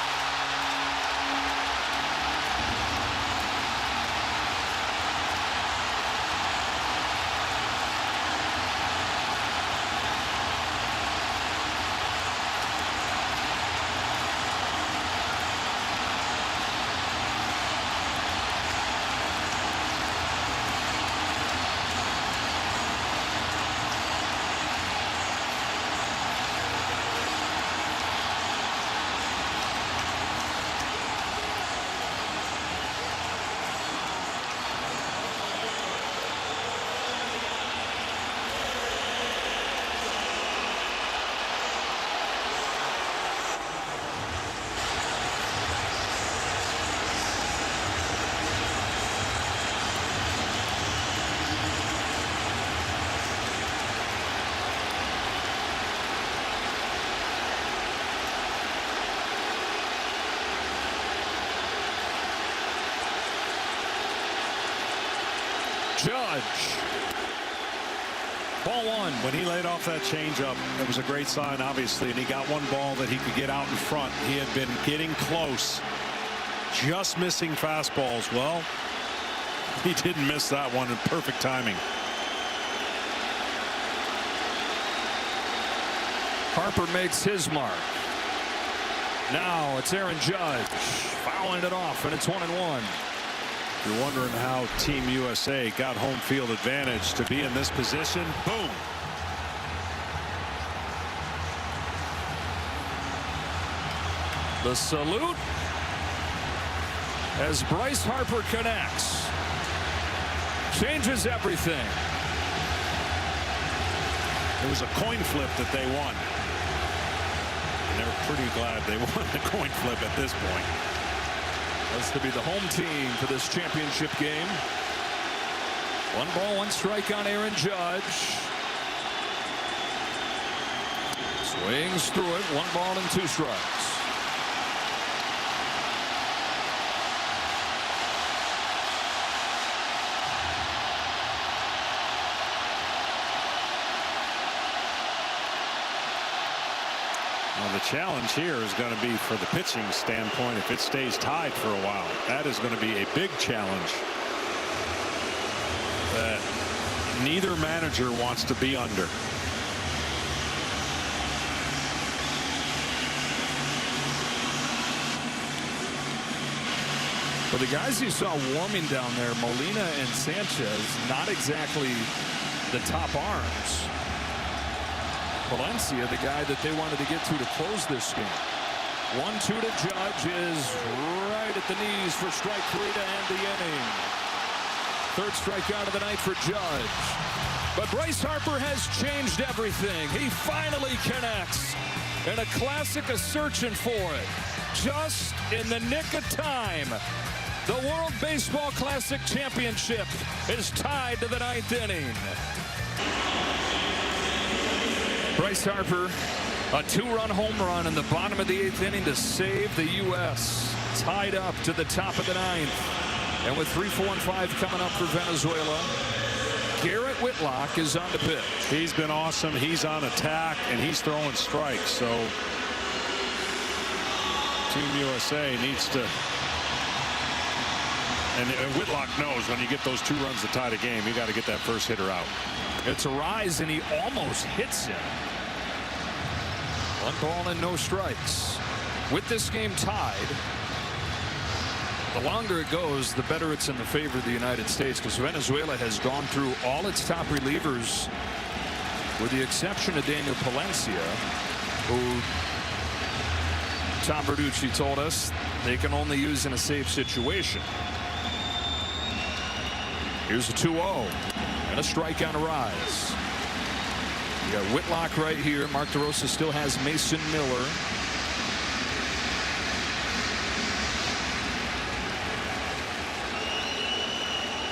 Judge. Ball 1. When he laid off that changeup, it was a great sign, obviously, and he got one ball that he could get out in front. He had been getting close, just missing fastballs. Well, he didn't miss that one in perfect timing. Harper makes his mark. Now it's Aaron Judge fouling it off, and it's 1-1. You're wondering how Team USA got home field advantage to be in this position. Boom. The salute as Bryce Harper connects. Changes everything. It was a coin flip that they won. and they're pretty glad they won the coin flip at this point. That's to be the home team for this championship game. 1 ball, 1 strike on Aaron Judge. Swings through it. 1 ball and 2 strikes. Well, the challenge here is going to be for the pitching standpoint. If it stays tied for a while, that is going to be a big challenge that neither manager wants to be under. But the guys you saw warming down there, Molina and Sanchez, not exactly the top arms. Valencia, the guy that they wanted to get to close this game. 1-2 to Judge is right at the knees for strike 3 to end the inning. 3rd strikeout of the night for Judge. But Bryce Harper has changed everything. He finally connects. And a classic, a searching for it. Just in the nick of time. The World Baseball Classic Championship is tied to the 9th inning. Bryce Harper, a 2-run home run in the bottom of the 8th inning to save the U.S. Tied up to the top of the 9th. And with 3, 4, and 5 coming up for Venezuela, Garrett Whitlock is on the pitch. He's been awesome. He's on attack, and he's throwing strikes. So Team USA needs to. And Whitlock knows when you get those 2 runs to tie the game, you got to get that first hitter out. It's a rise, and he almost hits him. 1 ball and no strikes. With this game tied, the longer it goes, the better it's in the favor of the United States, because Venezuela has gone through all its top relievers, with the exception of Daniel Palencia, who Tom Verducci told us they can only use in a safe situation. Here's a 2-0 and a strike on a rise. You got Whitlock right here. Mark DeRosa still has Mason Miller.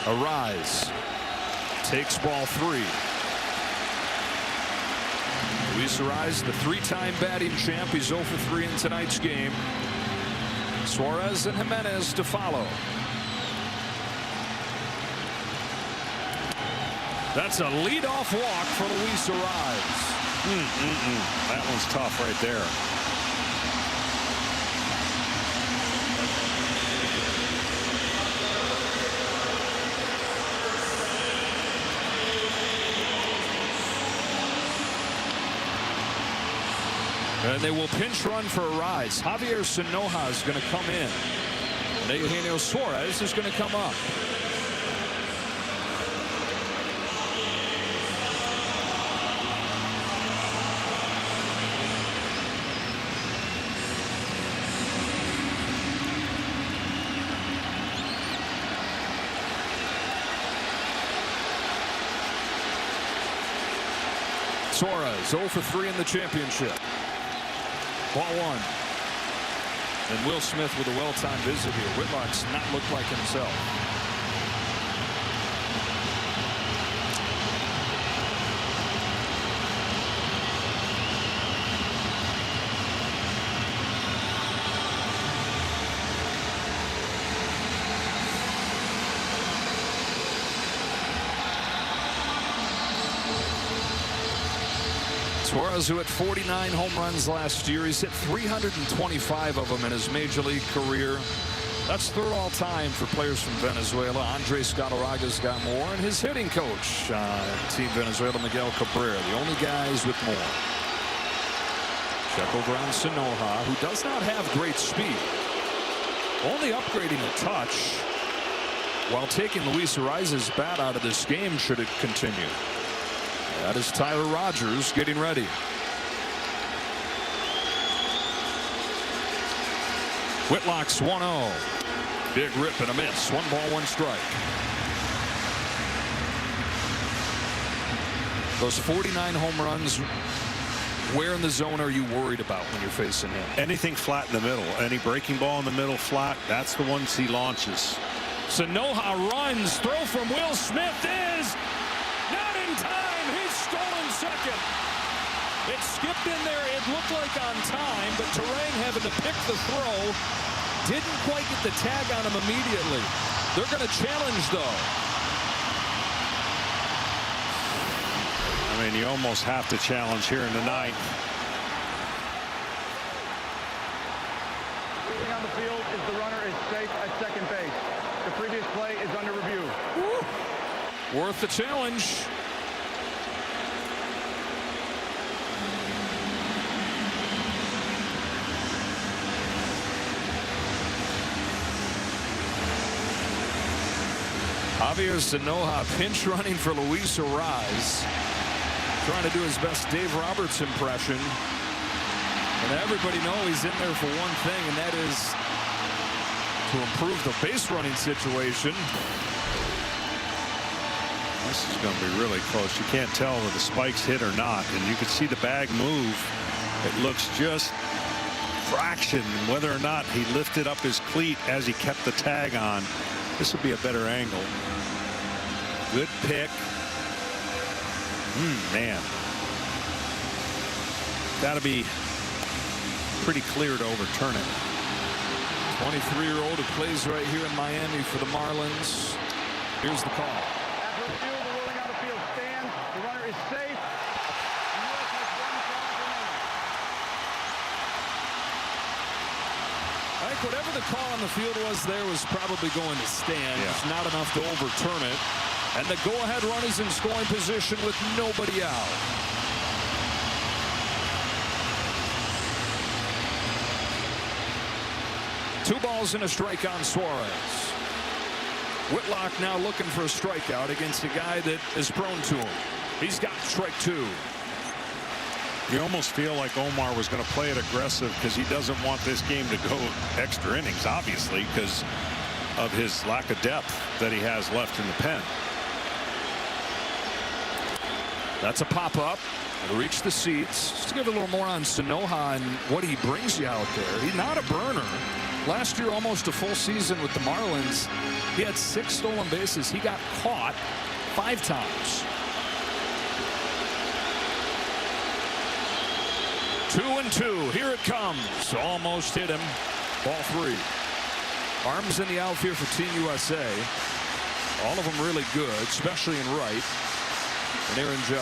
A rise. Takes ball 3. Luis Arraez, the 3-time batting champ. He's 0 for 3 in tonight's game. Suarez and Jimenez to follow. That's a leadoff walk for Luis Arraez. That one's tough right there. And they will pinch run for Arraez. Javier Sanoja is going to come in. And Eugenio Suarez is going to come up. Suarez 0 for 3 in the championship. Ball 1. And Will Smith with a well-timed visit here. Whitlock's not looked like himself. Suarez, who hit 49 home runs last year, he's hit 325 of them in his major league career. That's 3rd all-time for players from Venezuela. Andres Galarraga's got more, and his hitting coach, Team Venezuela, Miguel Cabrera, the only guys with more. Check over on Sanoja, who does not have great speed. Only upgrading a touch while taking Luis Arraez's bat out of this game should it continue. That is Tyler Rogers getting ready. Whitlock's 1-0. Big rip and a miss. 1 ball, 1 strike. Those 49 home runs Where in the zone are you worried about when you're facing him? Anything flat in the middle. Any breaking ball in the middle flat, that's the ones he launches. Sanoha runs. Throw from Will Smith is not in time. He's stolen second. It skipped in there. It looked like on time, but Terang having to pick the throw. Didn't quite get the tag on him immediately. They're going to challenge, though. I mean, you almost have to challenge here in the ninth. Moving on the field is the runner is safe at second base. The previous play is under review. Woo. Worth the challenge. Javier Sanoha pinch running for Luis Arraez. Trying to do his best Dave Roberts impression. And everybody knows he's in there for one thing, and that is to improve the base running situation. This is going to be really close. You can't tell whether the spikes hit or not, and you can see the bag move. It looks just fraction whether or not he lifted up his cleat as he kept the tag on. This would be a better angle. Good pick. Man. Got to be pretty clear to overturn it. 23-year-old who plays right here in Miami for the Marlins. Here's the call. After the field, the ruling on the field stands. The runner is safe. The U.S. has one challenge remaining. I think whatever the call on the field was there was probably going to stand. Yeah. It's not enough to overturn it. And the go-ahead run is in scoring position with nobody out. Two balls and a strike on Suarez. Whitlock now looking for a strikeout against a guy that is prone to him. He's got strike two. You almost feel like Omar was going to play it aggressive because he doesn't want this game to go extra innings, obviously, because of his lack of depth that he has left in the pen. That's a pop-up. It'll reach the seats. Just to give a little more on Sanoha and what he brings you out there. He's not a burner. Last year, almost a full season with the Marlins. He had 6 stolen bases. He got caught 5 times. 2-2. Here it comes. Almost hit him. Ball 3. Arms in the outfield for Team USA. All of them really good, especially in right. And Aaron Judge.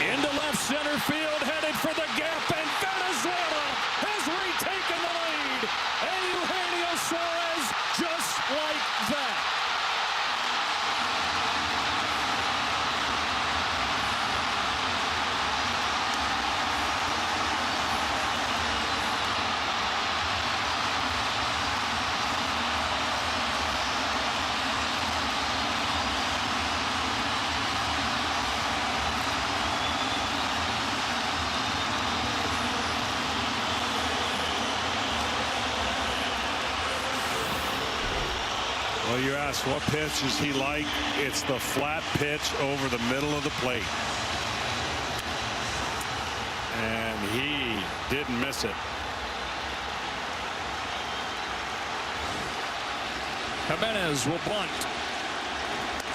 Into left center field, headed for the gap, and Venezuela has retaken the lead. And Eugenio Suarez just like that. Well, you ask what pitch is he like? It's the flat pitch over the middle of the plate. And he didn't miss it. Jimenez will bunt.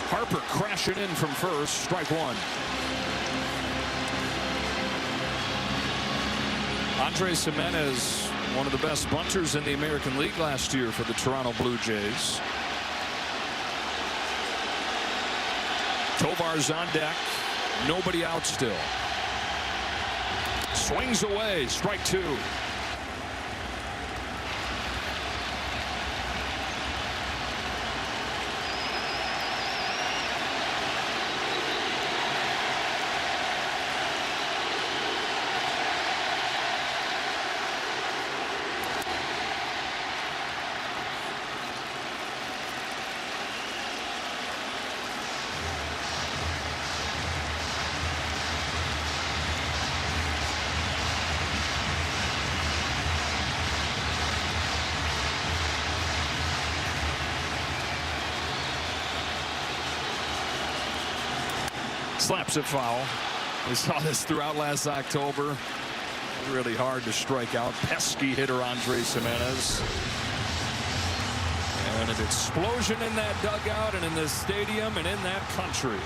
Harper crashing in from first. Strike 1. Andres Jimenez, one of the best bunters in the American League last year for the Toronto Blue Jays. Tovar's on deck. Nobody out still. Swings away. Strike 2. Slaps it foul. We saw this throughout last October. Really hard to strike out. Pesky hitter Andres Jimenez. And an explosion in that dugout and in this stadium and in that country.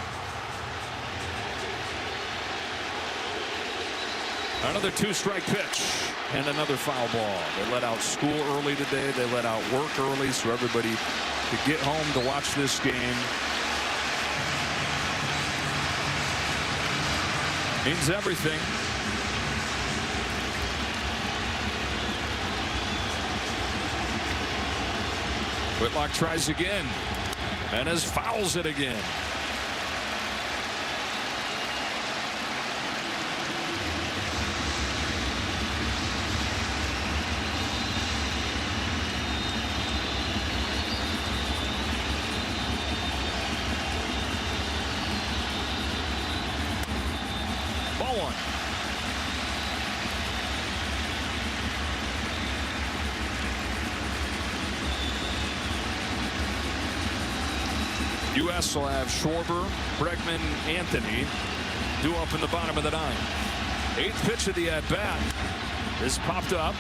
Another two-strike pitch and another foul ball. They let out school early today. They let out work early so everybody could get home to watch this game. Means everything. Whitlock tries again. Jimenez fouls it again. Ball one. U.S. will have Schwarber, Bregman, Anthony due up in the bottom of the ninth. 8th pitch of the at-bat is popped up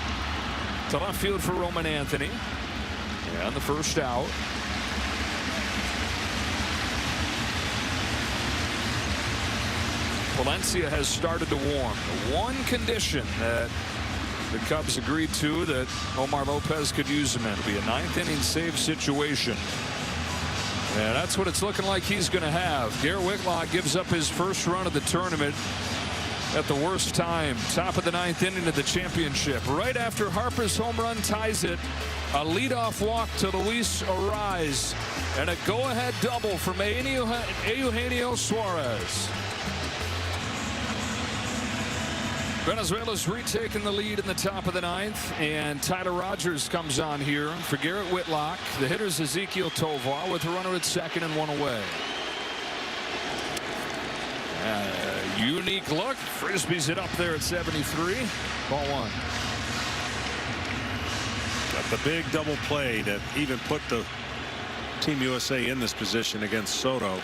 to left field for Roman Anthony. And the first out. Valencia has started to warm. The one condition that the Cubs agreed to that Omar Lopez could use him in will be a 9th inning save situation. And that's what it's looking like he's going to have. Garrett Whitlock gives up his first run of the tournament at the worst time. Top of the 9th inning of the championship. Right after Harper's home run ties it. A leadoff walk to Luis Arraez. And a go-ahead double from Eugenio Suarez. Venezuela's retaken the lead in the top of the 9th, and Tyler Rogers comes on here for Garrett Whitlock. The hitter's Ezequiel Tovar with a runner at second and one away. Unique look. Frisbees it up there at 73. Ball one. Got the big double play that even put the Team USA in this position against Soto.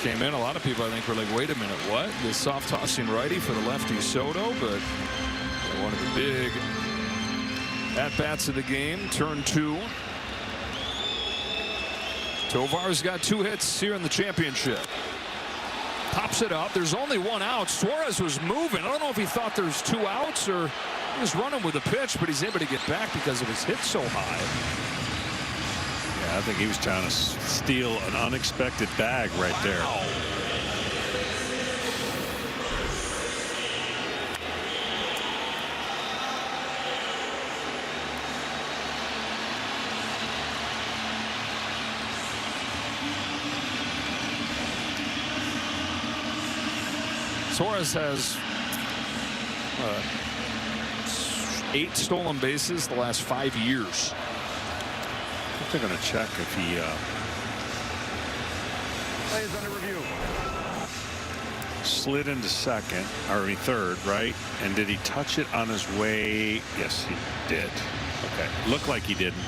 Came in, a lot of people I think were like, wait a minute, what? The soft tossing righty for the lefty Soto, but one of the big at-bats of the game. Turn 2. Tovar's got 2 hits here in the championship. Pops it up. There's only 1 out. Suarez was moving. I don't know if he thought there's 2 outs or he was running with a pitch, but he's able to get back because of his hit so high. I think he was trying to steal an unexpected bag right there. Suarez has 8 stolen bases the last 5 years. They're going to check if he Play is under review. slid into second, or third, right? And did he touch it on his way? Yes, he did. Okay, looked like he didn't.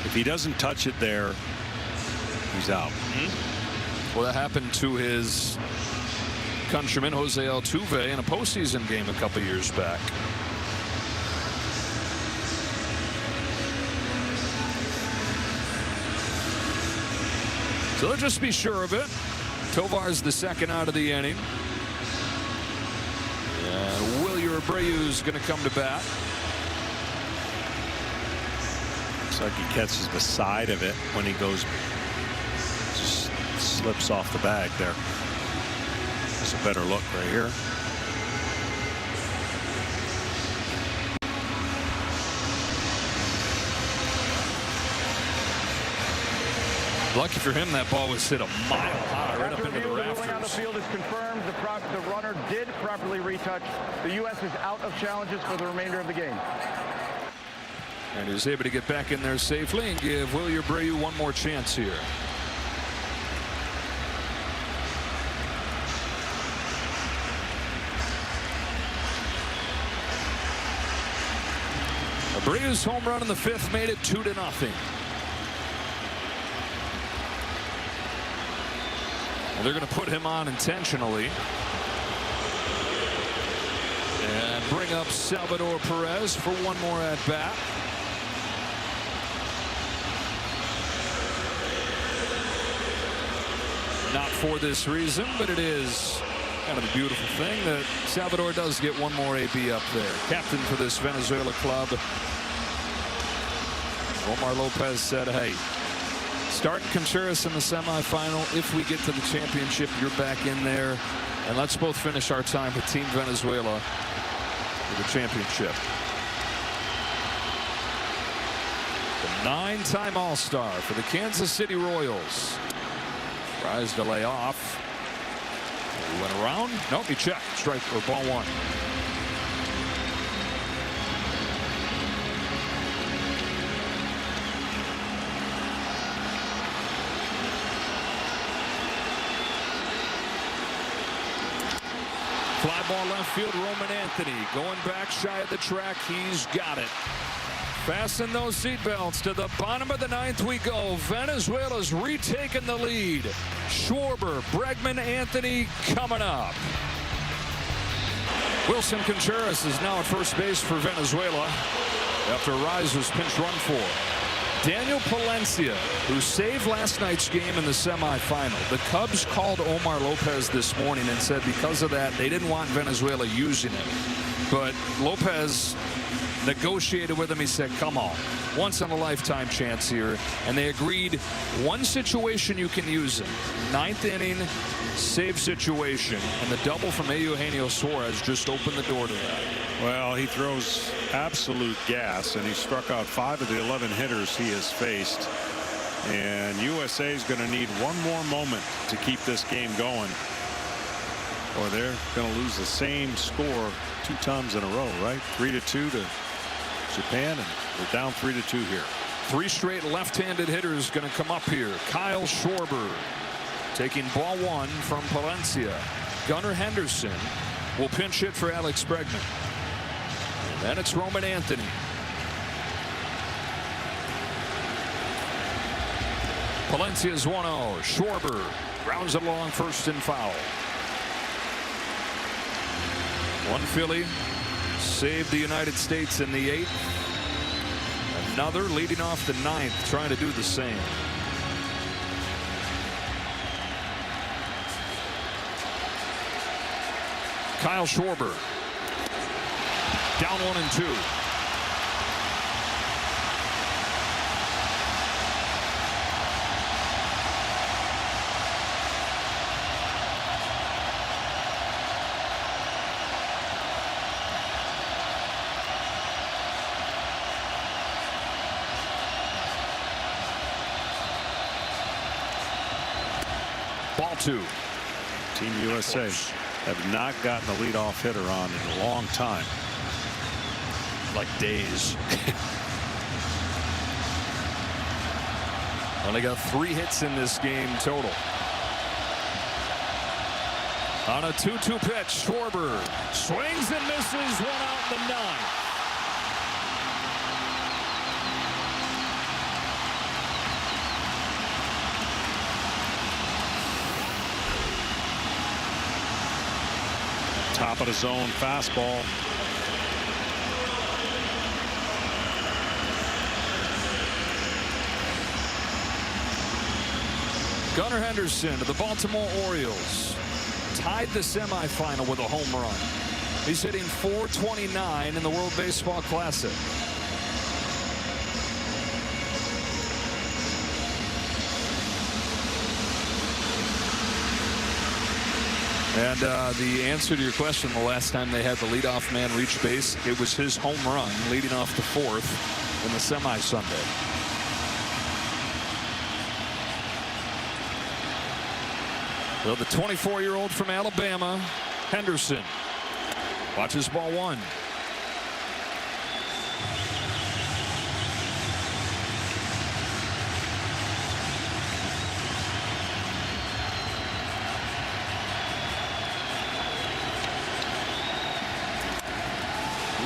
If he doesn't touch it there, he's out. Well, that happened to his countryman Jose Altuve in a postseason game a couple years back. So let's just be sure of it. Tovar's the second out of the inning. Wilyer Abreu's going to come to bat. Looks like he catches the side of it when he goes, just slips off the bag there. That's a better look right here. Lucky for him, that ball was hit a mile high right up into the rafters. On the field is confirmed. The runner did properly retouch. The U.S. is out of challenges for the remainder of the game. And he was able to get back in there safely and give Wilyer Abreu one more chance here. Abreu's home run in the 5th made it 2-0. Well, they're going to put him on intentionally. And bring up Salvador Perez for one more at bat. Not for this reason, but it is kind of a beautiful thing that Salvador does get one more AB up there. Captain for this Venezuela club, Omar Lopez, said, hey, starting Contreras in the semifinal. If we get to the championship, you're back in there. And let's both finish our time with Team Venezuela for the championship. The 9-time All-Star for the Kansas City Royals. Tries to lay off. He went around. Nope, he checked. Strike or ball one. Fly ball left field. Roman Anthony going back shy of the track. He's got it. Fasten those seatbelts. To the bottom of the 9th we go. Venezuela's retaken the lead. Schwarber, Bregman, Anthony coming up. Wilson Contreras is now at first base for Venezuela after Rise was pinch run for. Daniel Palencia, who saved last night's game in the semifinal. The Cubs called Omar Lopez this morning and said because of that they didn't want Venezuela using it. But Lopez negotiated with him. He said, come on, once in a lifetime chance here. And they agreed one situation you can use him. 9th inning save situation. And the double from Eugenio Suarez just opened the door to that. Well, he throws absolute gas, and he struck out 5 of the 11 hitters he has faced. And USA is going to need one more moment to keep this game going, or they're going to lose the same score 2 times in a row, right? 3-2 to Japan, and we're down 3-2 here. 3 straight left-handed hitters going to come up here. Kyle Schwarber taking ball 1 from Palencia. Gunnar Henderson will pinch hit for Alex Bregman. And then it's Roman Anthony. Palencia's 1-0. Schwarber grounds it along first and foul. One Philly saved the United States in the 8th. Another leading off the 9th, trying to do the same. Kyle Schwarber down 1-2. Ball 2. Team USA have not gotten a leadoff hitter on in a long time. Like days. Only got 3 hits in this game total. On a 2-2 pitch, Schwarber swings and misses, 1 out in the 9th. Top of the zone fastball. Gunnar Henderson of the Baltimore Orioles tied the semifinal with a home run. He's hitting .429 in the World Baseball Classic. And the answer to your question, the last time they had the leadoff man reach base, it was his home run leading off the 4th in the semi-Sunday. Well, the 24-year-old from Alabama, Henderson, watches ball 1.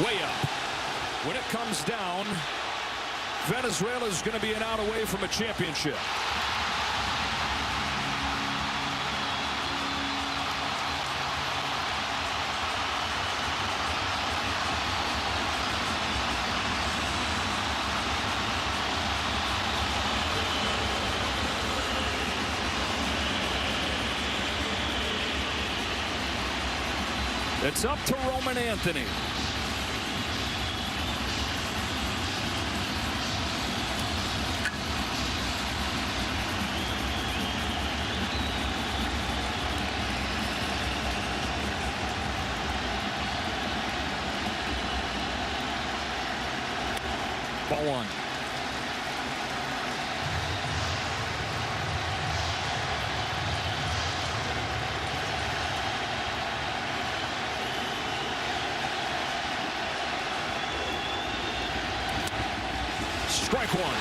Way up. When it comes down, Venezuela is going to be an out away from a championship. It's up to Roman Anthony. Ball one. Strike one.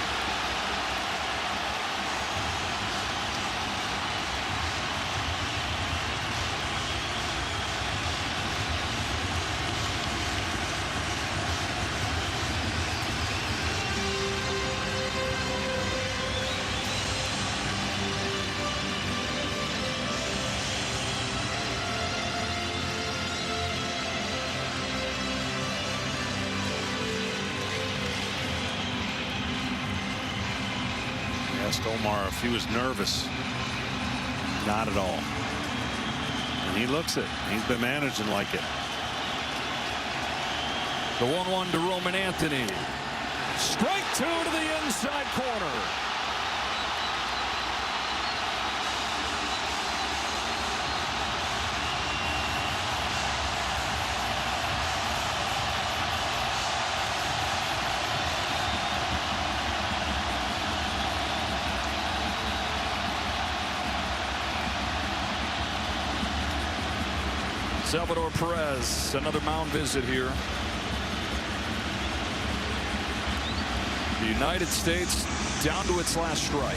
Asked Omar if he was nervous. Not at all. And he looks it. He's been managing like it. The 1-1 to Roman Anthony. Strike two to the inside corner. Salvador Perez, another mound visit here. The United States down to its last strike.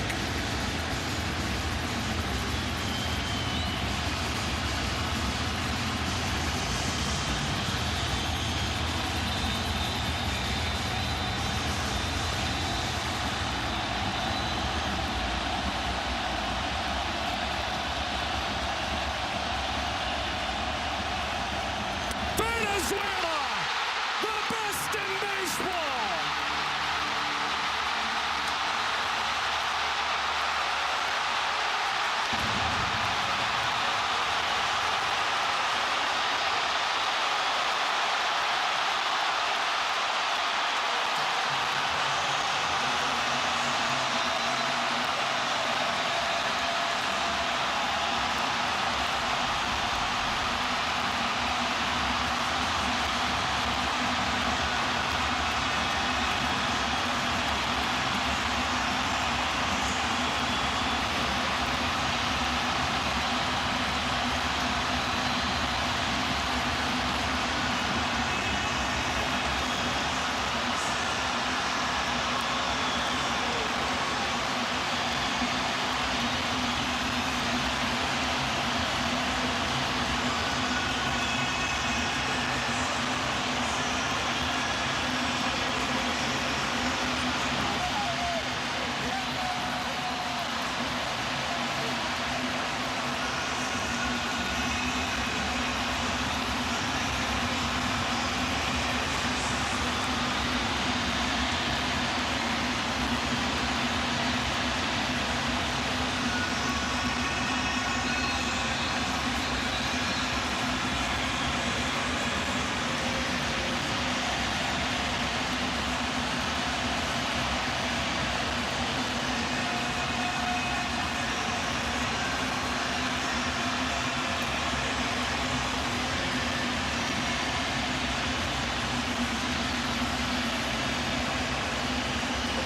Venezuela, the best in baseball.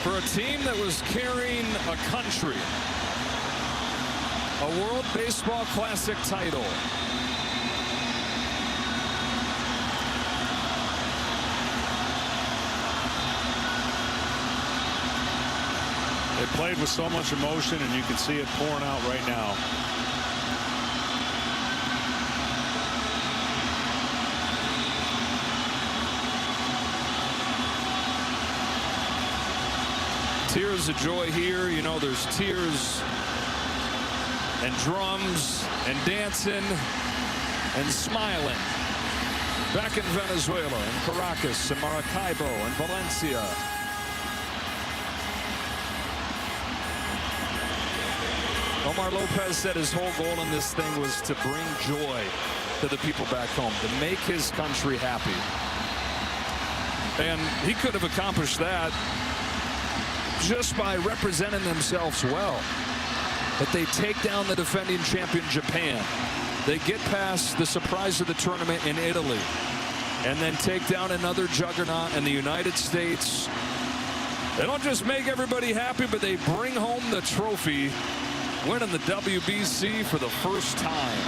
For a team that was carrying a country, a World Baseball Classic title, They played with so much emotion, and you can see it pouring out right now. Tears of joy here. You know, there's tears and drums and dancing and smiling. Back in Venezuela, in Caracas, and Maracaibo, and Valencia. Omar Lopez said his whole goal in this thing was to bring joy to the people back home, to make his country happy. And he could have accomplished that just by representing themselves well. But they take down the defending champion Japan. They get past the surprise of the tournament in Italy, and then take down another juggernaut in the United States. They don't just make everybody happy, but they bring home the trophy, winning the WBC for the first time.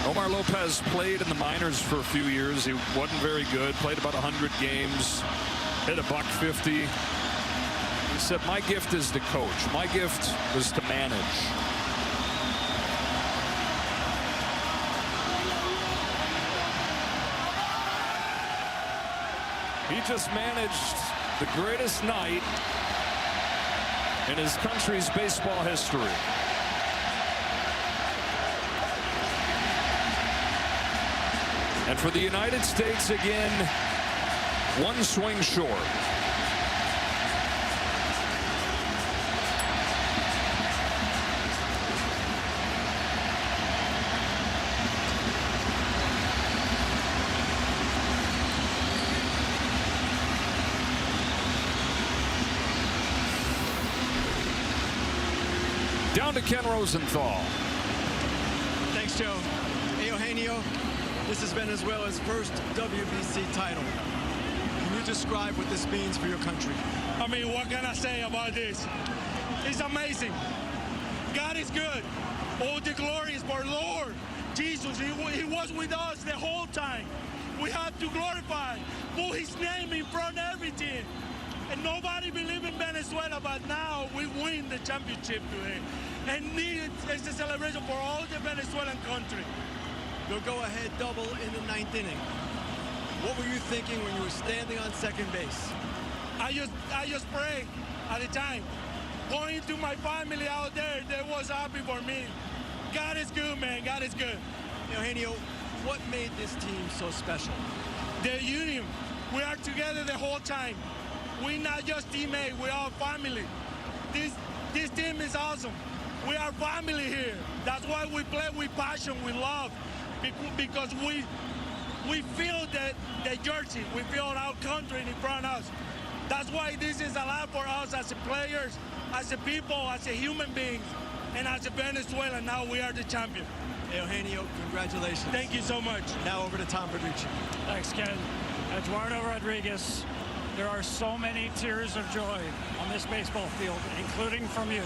Omar Lopez played in the minors for a few years. He wasn't very good, played about 100 games, hit $150. He said, my gift is to coach. My gift was to manage. He just managed the greatest night in his country's baseball history. And for the United States again, one swing short. Down to Ken Rosenthal. Thanks, Joe. Hey, Eugenio. This is Venezuela's first WBC title. Can you describe what this means for your country? I mean, what can I say about this? It's amazing. God is good. All the glory is for Lord Jesus. He was with us the whole time. We have to glorify, put his name in front of everything. And nobody believed in Venezuela, but now we win the championship today. And it's a celebration for all the Venezuelan country. You'll go ahead double in the 9th inning. What were you thinking when you were standing on second base? I just pray at the time. Pointing to my family out there, they was happy for me. God is good, man. God is good. Eugenio, what made this team so special? The union. We are together the whole time. We're not just teammates, we are family. This team is awesome. We are family here. That's why we play with passion, with love. Because we feel the jersey, we feel our country in front of us. That's why this is a lot for us as players, as a people, as a human beings, and as a Venezuela. Now we are the champion. Eugenio, congratulations. Thank you so much. Now over to Tom Verducci. Thanks, Ken. Eduardo Rodriguez, there are so many tears of joy on this baseball field, including from you.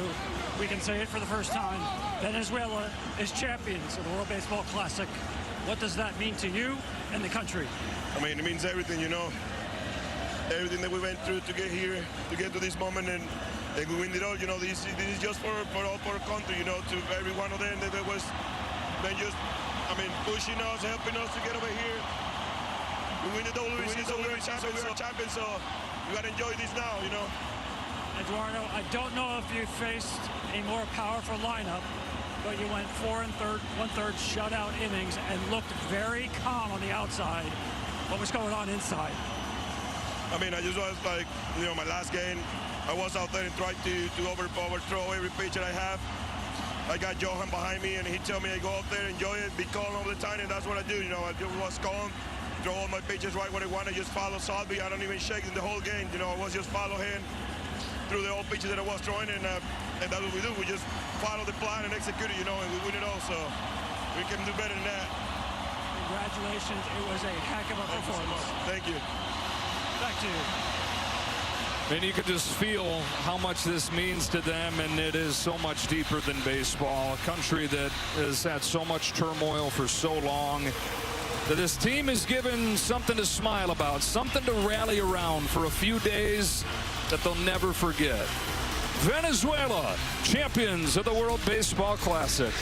We can say it for the first time. Venezuela is champions of the World Baseball Classic. What does that mean to you and the country? I mean, it means everything, you know. Everything that we went through to get here, to get to this moment, and we win it all. You know, this is just for our country, you know, to every one of them that was just, I mean, pushing us, helping us to get over here. We win the WBC, so we're champions, so we got to enjoy this now, you know. Eduardo, I don't know if you faced a more powerful lineup, but you went 4 1/3 shutout innings and looked very calm on the outside. What was going on inside? I mean, I just was like, you know, my last game, I was out there and tried to overthrow every pitch that I have. I got Johan behind me, and he told me I go out there, enjoy it, be calm all the time, and that's what I do. You know, I just was calm, throw all my pitches right where I want. I just follow Salvi. I don't even shake in the whole game. You know, I was just follow him through the old pitches that I was throwing, and that's what we do. We just follow the plan and execute it, you know, and we win it all. So we can do better than that. Congratulations. It was a heck of a performance. Thank you. Back to you. And you can just feel how much this means to them, and it is so much deeper than baseball. A country that has had so much turmoil for so long, that this team is given something to smile about, something to rally around for a few days that they'll never forget. Venezuela, champions of the World Baseball Classic.